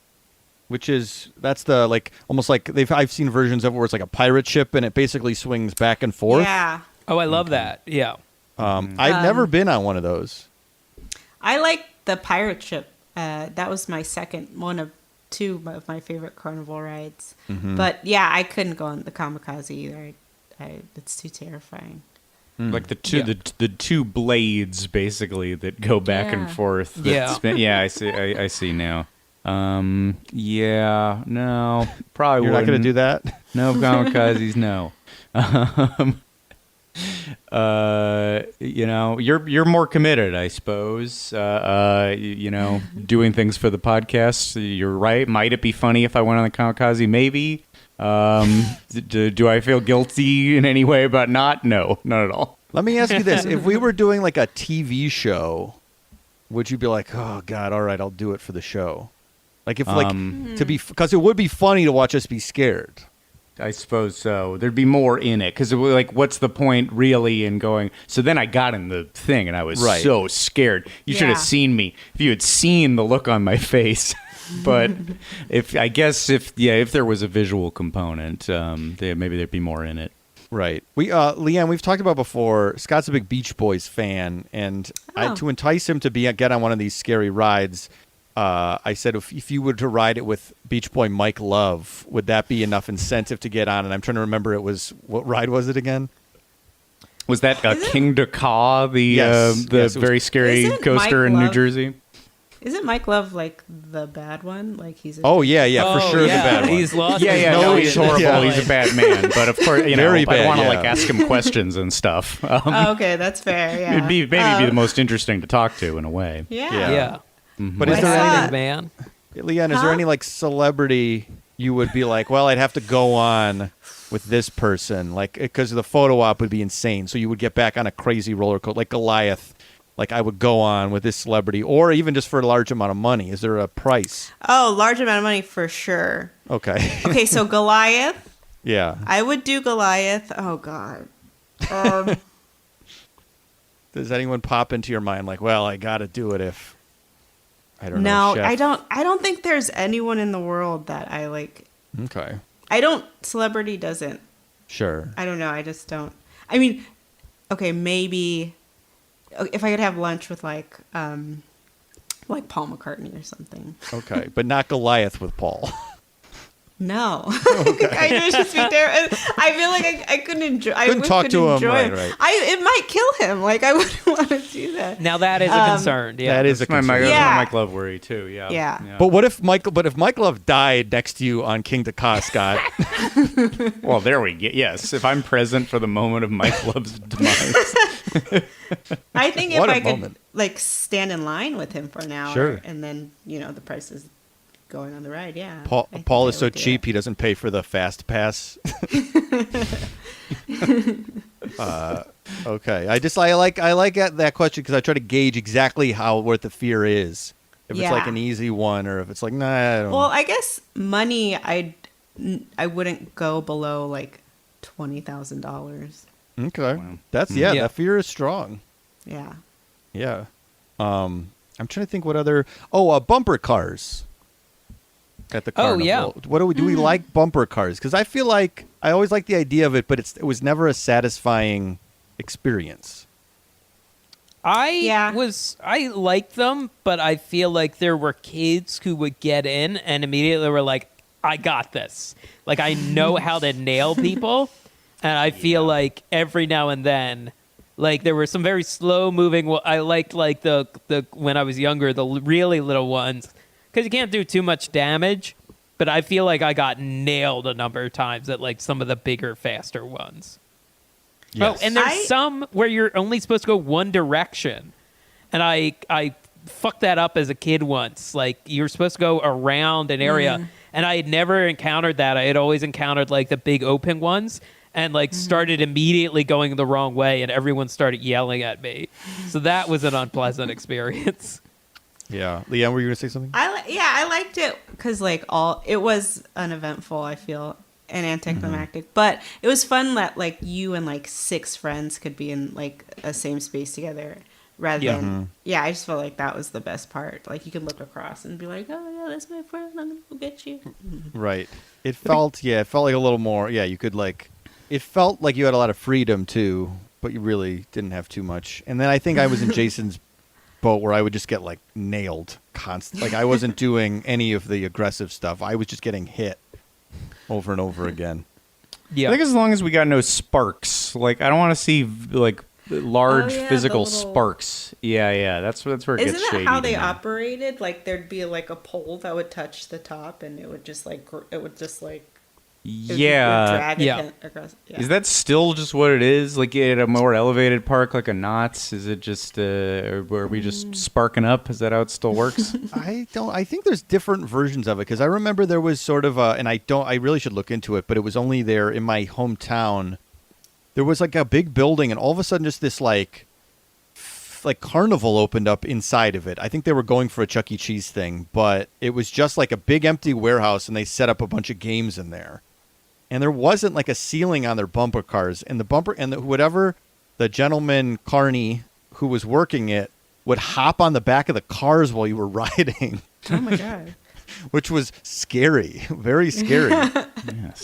which is, that's the, like, almost like I've seen versions of it where it's like a pirate ship and it basically swings back and forth.
Yeah.
Oh, I love that. Yeah.
I've never been on one of those.
I like the pirate ship. That was my second one of two of my favorite carnival rides. But yeah, I couldn't go on the Kamikaze either. It's too terrifying.
Like the two
Yeah.
the two blades basically that go back and
Yeah.
forth. that
Yeah.
spin- yeah, I see. I see now. Yeah, no, probably
You're not going to do that?
No kamikazes, no. You're more committed, I suppose. Doing things for the podcast. You're right. Might it be funny if I went on the kamikaze? Maybe. Do I feel guilty in any way about not? No, not at all.
Let me ask you this. If we were doing like a TV show, would you be like, oh, God, all right, I'll do it for the show? Like, if, to be, because it would be funny to watch us be scared.
I suppose so. There'd be more in it because, like, what's the point really in going? So then I got in the thing and I was
Right.
so scared. You should have
Yeah.
seen me. If you had seen the look on my face. But if there was a visual component, maybe there'd be more in it.
Right. Leann, we've talked about before, Scott's a big Beach Boys fan, and
Oh.
to entice him to get on one of these scary rides, I said if you were to ride it with Beach Boy Mike Love, would that be enough incentive to get on? And I'm trying to remember, what ride was it again?
Was that King Dakar, the
Yes. Yes, it was-
very scary
Isn't
coaster
Mike
in New
Love-
Jersey?
Isn't Mike Love like the bad one? Like he's a
Oh, yeah, for
Oh,
sure
yeah.
the bad one.
He's lost.
Yeah,
his
yeah,
mind.
no, he's horrible.
Yeah.
He's a bad man. But of course,
Very
I
bad,
want to
yeah.
like ask him questions and stuff.
Oh, okay, that's fair. Yeah.
It'd be maybe be the most interesting to talk to in a way.
Yeah.
Yeah.
Yeah.
But is
I
there
saw
anything,
it.
man?
Leann, is there any like celebrity you would be like, well, I'd have to go on with this person, like, because the photo op would be insane. So you would get back on a crazy roller coaster, like Goliath. Like I would go on with this celebrity, or even just for a large amount of money. Is there a price?
Oh, large amount of money for sure.
Okay.
Okay, so Goliath.
Yeah.
I would do Goliath. Oh God.
Does anyone pop into your mind like, well, I got to do it if I don't know?
No,
Chef?
I don't think there's anyone in the world that I like.
Okay.
Celebrity doesn't.
Sure.
I don't know. I just don't. I mean, okay, maybe if I could have lunch with like Paul McCartney or something.
Okay, but not Goliath with Paul.
No, I know it's just be there. I feel like I couldn't enjoy.
Couldn't talk to him. Right.
It might kill him. Like I wouldn't want to do that.
Now that is a concern. Yeah,
that is a concern.
That's my Mike Love worry too. Yeah.
But what if Mike Love died next to you on King Ka, Scott?
Well, there we go. Yes, if I'm present for the moment of Mike Love's demise.
I think if I could like stand in line with him for an hour,
sure.
And then the price is going on the ride. Yeah,
Paul is so cheap he doesn't pay for the fast pass. Okay, I like that question because I try to gauge exactly what the fear is. If it's like an easy one, or if it's like I don't know.
Well, I guess money, I wouldn't go below like $20,000.
Okay,
wow.
That's that fear is strong.
Yeah.
Yeah. I'm trying to think what other bumper cars at the carnival.
Oh yeah.
What do we like bumper cars? Because I feel like I always like the idea of it, but it was never a satisfying experience.
I liked them, but I feel like there were kids who would get in and immediately were like, I got this. Like I know how to nail people. And I feel like every now and then, like there were some very slow moving. I liked like the when I was younger, the really little ones, because you can't do too much damage. But I feel like I got nailed a number of times at like some of the bigger, faster ones.
Yes.
Oh, and there's some where you're only supposed to go one direction, and I fucked that up as a kid once. Like you're supposed to go around an area, and I had never encountered that. I had always encountered like the big open ones. And like started immediately going the wrong way, and everyone started yelling at me. So that was an unpleasant experience.
Yeah, Leann, were you gonna say something?
I liked it because like it was uneventful. I feel and anticlimactic, but it was fun that like you and like 6 friends could be in like a same space together. Rather than I just felt like that was the best part. Like you could look across and be like, oh yeah, that's my friend. I'm gonna go get you.
Right. It felt like a little more. Yeah, you could like. It felt like you had a lot of freedom too, but you really didn't have too much. And then I think I was in Jason's boat where I would just get like nailed constantly. Like I wasn't doing any of the aggressive stuff. I was just getting hit over and over again.
Yeah.
I think as long as we got no sparks, like I don't want to see like large physical sparks. Yeah. That's where it gets shady.
Isn't that how they operated? Like there'd be like a pole that would touch the top, and it would just like
Yeah.
Across.
Is that still just what it is? Like at a more elevated park, like a Knott's? Is it just, or are we just sparking up? Is that how it still works?
I think there's different versions of it because I remember there was sort of and I really should look into it, but it was only there in my hometown. There was like a big building, and all of a sudden just this like carnival opened up inside of it. I think they were going for a Chuck E. Cheese thing, but it was just like a big empty warehouse, and they set up a bunch of games in there. And there wasn't like a ceiling on their bumper cars, and whatever the gentleman carnie who was working it would hop on the back of the cars while you were riding.
Oh my god!
Which was scary, very scary.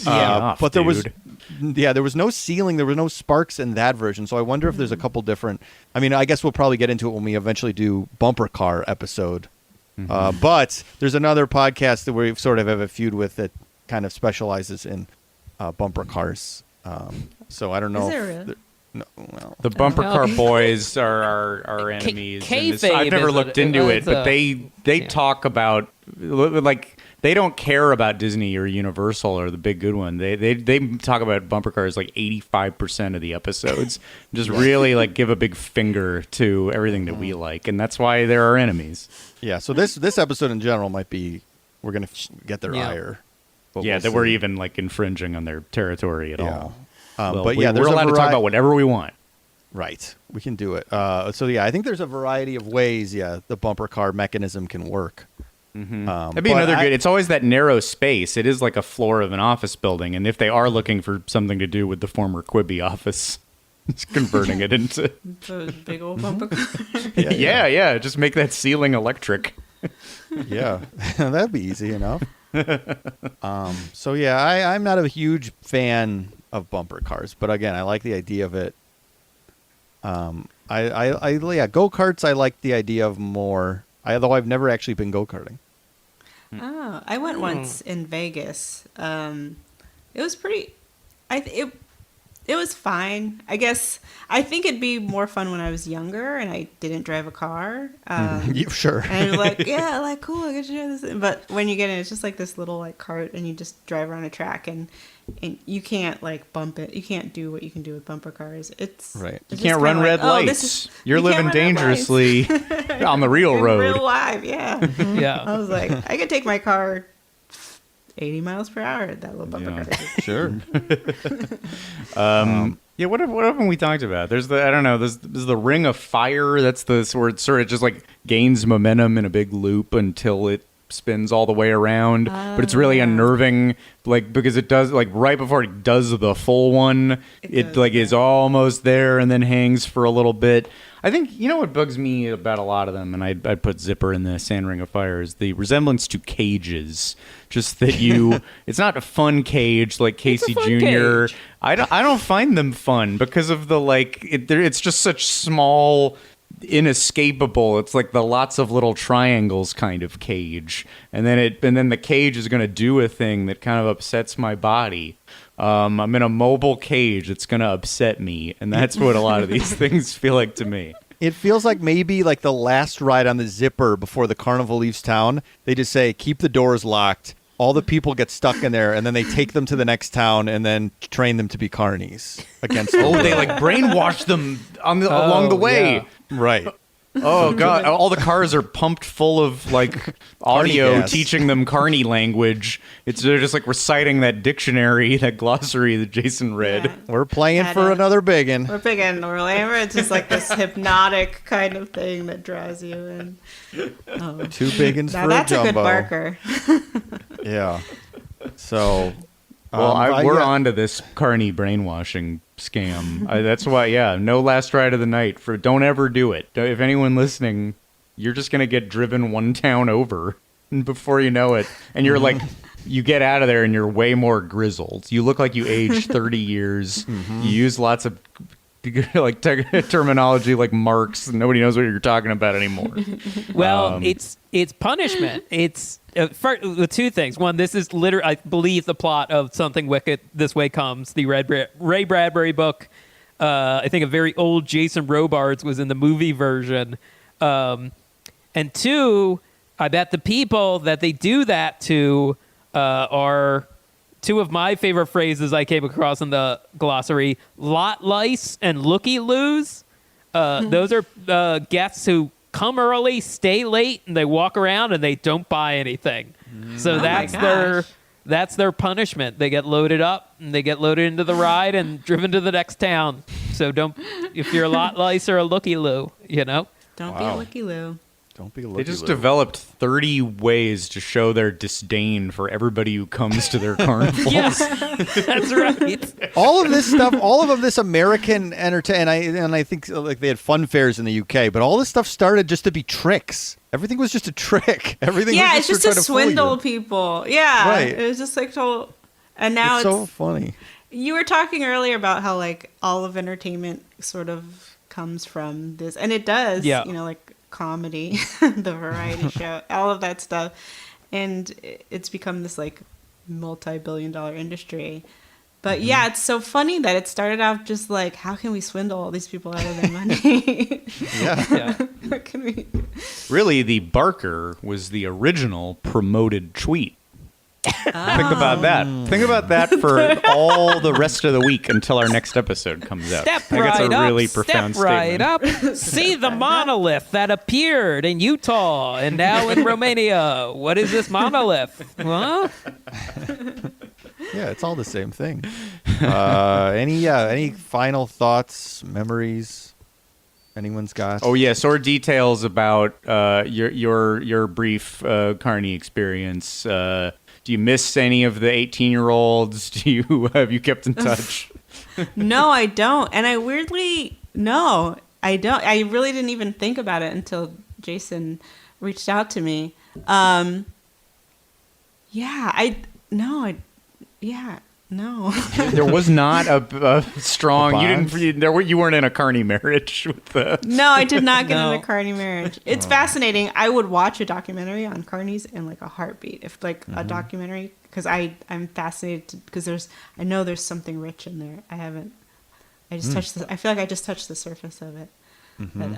But there was no ceiling, there was no sparks in that version. So I wonder if there's a couple different. I mean, I guess we'll probably get into it when we eventually do bumper car episode. But there's another podcast that we sort of have a feud with that kind of specializes in bumper cars. So I don't know.
Is it really?
The bumper car boys are our enemies. I've never looked into it, but they talk about like they don't care about Disney or Universal or the big good one. They talk about bumper cars like 85% of the episodes. Just really like give a big finger to everything that we like, and that's why they're our enemies.
Yeah. So this episode in general might be we're gonna get their ire.
That we're even like infringing on their territory at all.
But
we're allowed to talk about whatever we want.
Right, we can do it. So yeah, I think there's a variety of ways. Yeah, the bumper car mechanism can work.
That'd be another good. It's always that narrow space. It is like a floor of an office building, and if they are looking for something to do with the former Quibi office, it's converting it into
the big old bumper car.
Yeah. Just make that ceiling electric.
Yeah, that'd be easy enough. So yeah, I'm not a huge fan of bumper cars, but again, I like the idea of it. Yeah, go-karts I like the idea of more. Although I've never actually been go-karting.
Oh, I went once in Vegas. It was pretty. It was fine. I guess I think it'd be more fun when I was younger and I didn't drive a car.
Sure.
And I was like, yeah, like cool, I get to do this. But when you get in, it's just like this little like cart, and you just drive around a track, and you can't like bump it. You can't do what you can do with bumper cars. It's
right.
You can't run red lights. You're living dangerously on the real road.
Real live, yeah.
Yeah.
I was like, I could take my car 80 miles per hour at that little bumper car.
Sure.
Yeah, what haven't we talked about? There's there's the ring of fire. That's the where it sort of just like gains momentum in a big loop until it spins all the way around. But it's really unnerving, like because it does like right before it does the full one, it like is almost there and then hangs for a little bit. I think you know what bugs me about a lot of them, and I'd put Zipper in the Sand Ring of Fire, is the resemblance to cages. Just that it's not a fun cage like Casey Jr.
Cage.
I don't find them fun because of the like. It's just such small, inescapable. It's like the lots of little triangles kind of cage, and then the cage is going to do a thing that kind of upsets my body. I'm in a mobile cage. It's going to upset me. And that's what a lot of these things feel like to me.
It feels like maybe like the last ride on the Zipper before the carnival leaves town. They just say, keep the doors locked. All the people get stuck in there, and then they take them to the next town and then train them to be carnies against them.
Oh, they like brainwash them along the way.
Yeah.
Right.
Oh, God. All the cars are pumped full of like audio
gas.
teaching them carnie language. They're just like reciting that dictionary, that glossary that Jason read.
Yeah.
We're playing for another biggin.
We're big in Orlando. It's just like this hypnotic kind of thing that draws you in. Oh.
Two biggins
Now
for
that's
a
a good
jumbo.
barker.
Yeah. So,
Well, we're on to this carnie brainwashing scam. That's why, no last ride of the night. Don't ever do it. If anyone listening, you're just going to get driven one town over before you know it. And you're like, you get out of there and you're way more grizzled. You look like you aged 30 years. You use lots of like terminology like marks. Nobody knows what you're talking about anymore.
Well, it's punishment. It's with two things. One, this is literally, I believe, the plot of Something Wicked This Way Comes, the Ray Bradbury book. I think a very old Jason Robards was in the movie version. And two, I bet the people that they do that to are two of my favorite phrases I came across in the glossary: lot lice and looky-loos. Those are guests who come early, stay late, and they walk around and they don't buy anything. So that's their punishment. They get loaded up and they get loaded into the ride and driven to the next town. So if you're a lot lice or a looky-loo,
Don't be a looky-loo.
don't be a
They just developed 30 ways to show their disdain for everybody who comes to their carnival.
Yes, that's right.
all of this stuff, all of this American entertainment, and I think like they had fun fairs in the UK, but all this stuff started just to be tricks. Everything was just a trick. Everything.
Yeah,
was
it's just
to
to
try to fool
swindle
you.
people. Yeah,
Right.
It was just like total. And now
It's so funny.
You were talking earlier about how like all of entertainment sort of comes from this, and it does.
Yeah.
Like comedy, the variety show, all of that stuff, and it's become this like multi-billion-dollar industry. But yeah, it's so funny that it started out just like, how can we swindle all these people out of their money?
Yeah.
How can we?
Really, the barker was the original promoted tweet. Think about that. Think about that for all the rest of the week until our next episode comes out.
Step
I think
right
it's a
up.
really
Step
profound
right
statement.
up. See the monolith that appeared in Utah and now in Romania. What is this monolith? Huh?
Yeah, it's all the same thing. Any final thoughts, memories? Anyone's got?
Oh yes, or details about your brief carnie experience. Do you miss any of the 18-year-olds? Have you kept in touch?
No, I don't. And I don't. I really didn't even think about it until Jason reached out to me. No.
There was not a strong.
Bonds?
You weren't in a carnie marriage with the.
No, I did not get
No.
into carnie marriage. It's fascinating. I would watch a documentary on carnies in like a heartbeat. If like a documentary, because I'm fascinated because I know there's something rich in there. I just touched I feel like I just touched the surface of it. But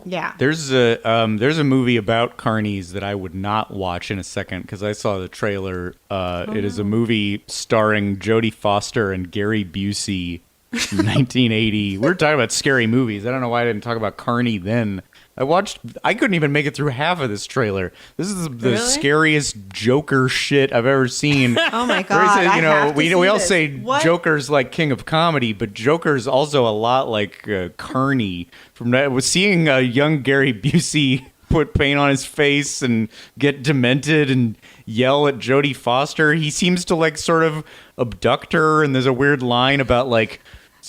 yeah.
There's a movie about carnies that I would not watch in a second because I saw the trailer. It is a movie starring Jodie Foster and Gary Busey from 1980. We're talking about scary movies. I don't know why I didn't talk about Carnie then. I couldn't even make it through half of this trailer. This is the
Really?
scariest Joker shit I've ever seen.
Oh my
Where he
god!
says,
I have to
we
see
all
this.
say
What?
Joker's like king of comedy, but Joker's also a lot like Carnie. From that, was seeing a young Gary Busey put paint on his face and get demented and yell at Jodie Foster. He seems to like sort of abduct her, and there's a weird line about like.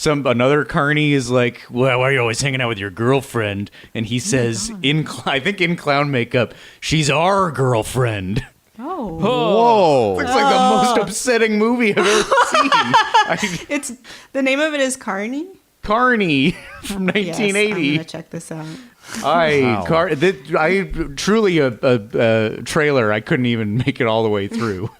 Another carnie is like, well, why are you always hanging out with your girlfriend? And he says, I think in clown makeup, she's our girlfriend.
Oh.
Whoa.
It's like the most upsetting movie I've ever seen.
It's the name of it is Carnie.
Carnie from
Yes,
1980.
I'm gonna check this out.
I truly a trailer. I couldn't even make it all the way through.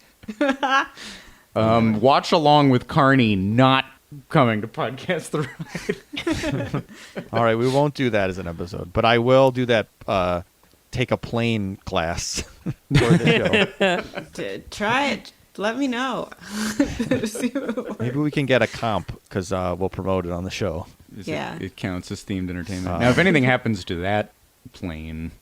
Watch along with Carnie, not coming to podcast the ride.
All right, we won't do that as an episode, but I will do that. Take a plane class for the show.
Try it. Let me know. See what it works.
Maybe we can get a comp because we'll promote it on the show.
Yeah.
It counts as themed entertainment. Now, if anything happens to that plane,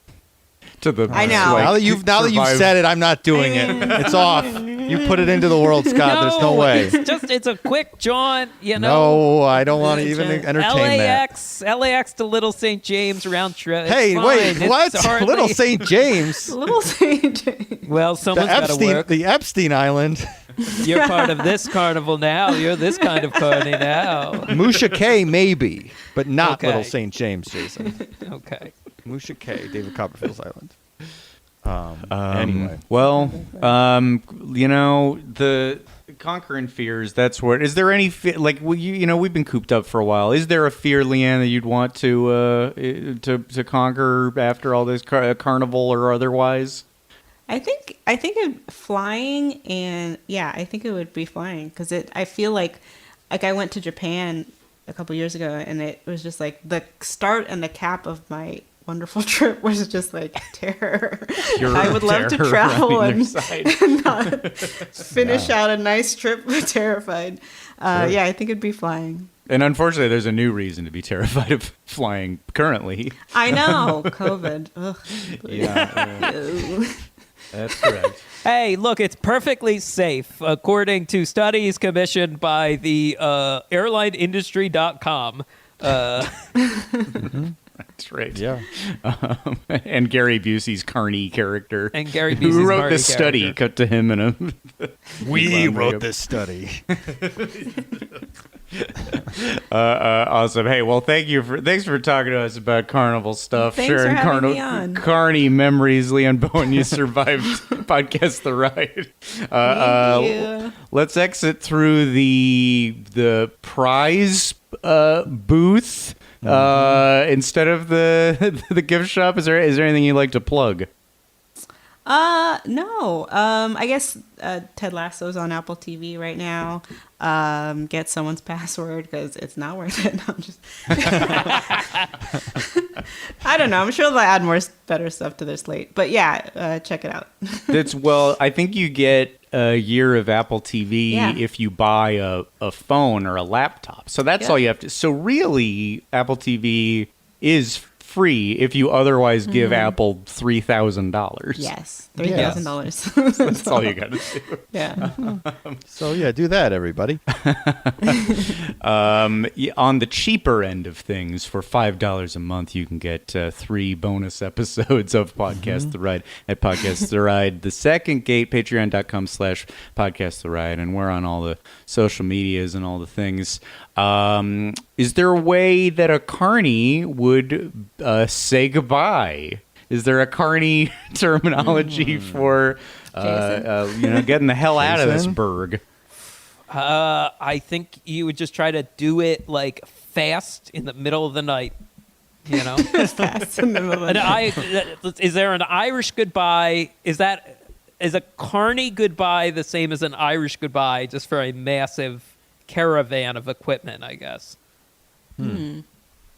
to the
I know.
Now that you've said it, I'm not doing it. It's off. You put it into the world, Scott. There's no way.
It's a quick jaunt, you know.
No, I don't want to even entertain that.
LAX to Little St. James round trip. It's
Hey,
fine.
wait,
It's
what?
hardly-
Little St. James,
Little Saint.
Well, someone's got to work.
the Epstein Island.
You're part of this carnival now. You're this kind of carny now.
Musha K, maybe, but not
Okay.
Little St. James, Jason.
Okay.
Musha K, David Copperfield's Island. Anyway.
Well, the conquering fears. That's what. Is there any we've been cooped up for a while. Is there a fear, Leann, that you'd want to conquer after all this carnival or otherwise?
I think flying, and I think it would be flying because I feel like I went to Japan a couple years ago and it was just like the start and the cap of my wonderful trip was just like terror. I would love to
terror
travel
on either
and
side.
not finish out a nice trip terrified. Yeah, I think it'd be flying.
And unfortunately, there's a new reason to be terrified of flying currently.
I know, COVID. Ugh.
Yeah, that's correct.
Hey, look, it's perfectly safe, according to studies commissioned by the airlineindustry.com.
That's right.
Yeah.
And Gary Busey's Carnie character.
And Gary
who
Busey's
wrote
Marty
this study.
character.
Cut to him in a.
We wrote this study.
Awesome. Hey, well, thanks for talking to us about carnival stuff.
Thanks for
sharing
having me on.
Carnie memories. Leann Bowen, you survived podcast the ride.
Thank you.
Let's exit through the prize booth instead of the gift shop. Is there anything you'd like to plug?
No. I guess Ted Lasso's on Apple TV right now. Get someone's password because it's not worth it. No, I'm just. I don't know. I'm sure they'll add more better stuff to their slate. But yeah, check it out.
I think you get a year of Apple TV if you buy a phone or a laptop. So that's all you have to. So really, Apple TV is free if you otherwise give Apple $3,000.
Yes, $3,000.
That's all you got to do.
Yeah.
So yeah, do that, everybody.
On the cheaper end of things, for $5 a month, you can get 3 bonus episodes of Podcast The Ride at Podcast The Ride. The second gate, patreon.com/Podcast The Ride, and we're on all the social medias and all the things. Is there a way that a carnie would say goodbye? Is there a carnie terminology for getting the hell out of this burg?
I think you would just try to do it like fast in the middle of the night. You know,
Fast in the middle of the night.
Is there an Irish goodbye? Is a carnie goodbye the same as an Irish goodbye, just for a massive caravan of equipment? I guess.
I don't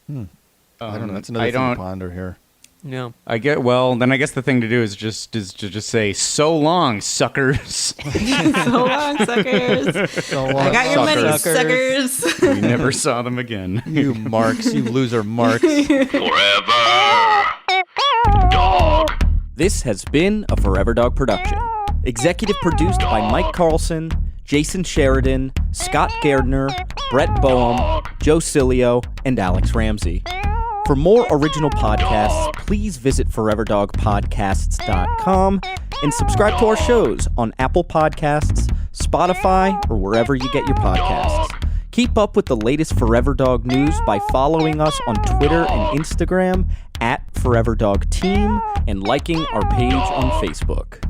know. That's another thing to ponder here.
Yeah.
I guess the thing to do is to say so long, suckers.
So long, suckers.
So long,
I got your money,
suckers.
suckers.
We never saw them again.
You marks, you loser marks.
Forever Dog.
This has been a Forever Dog production. Executive produced by Mike Carlson, Jason Sheridan, Scott Gairdner, Brett Bowen, Joe Cilio, and Alex Ramsey. For more original podcasts, please visit foreverdogpodcasts.com and subscribe to our shows on Apple Podcasts, Spotify, or wherever you get your podcasts. Keep up with the latest Forever Dog news by following us on Twitter and Instagram @ForeverDogTeam and liking our page on Facebook.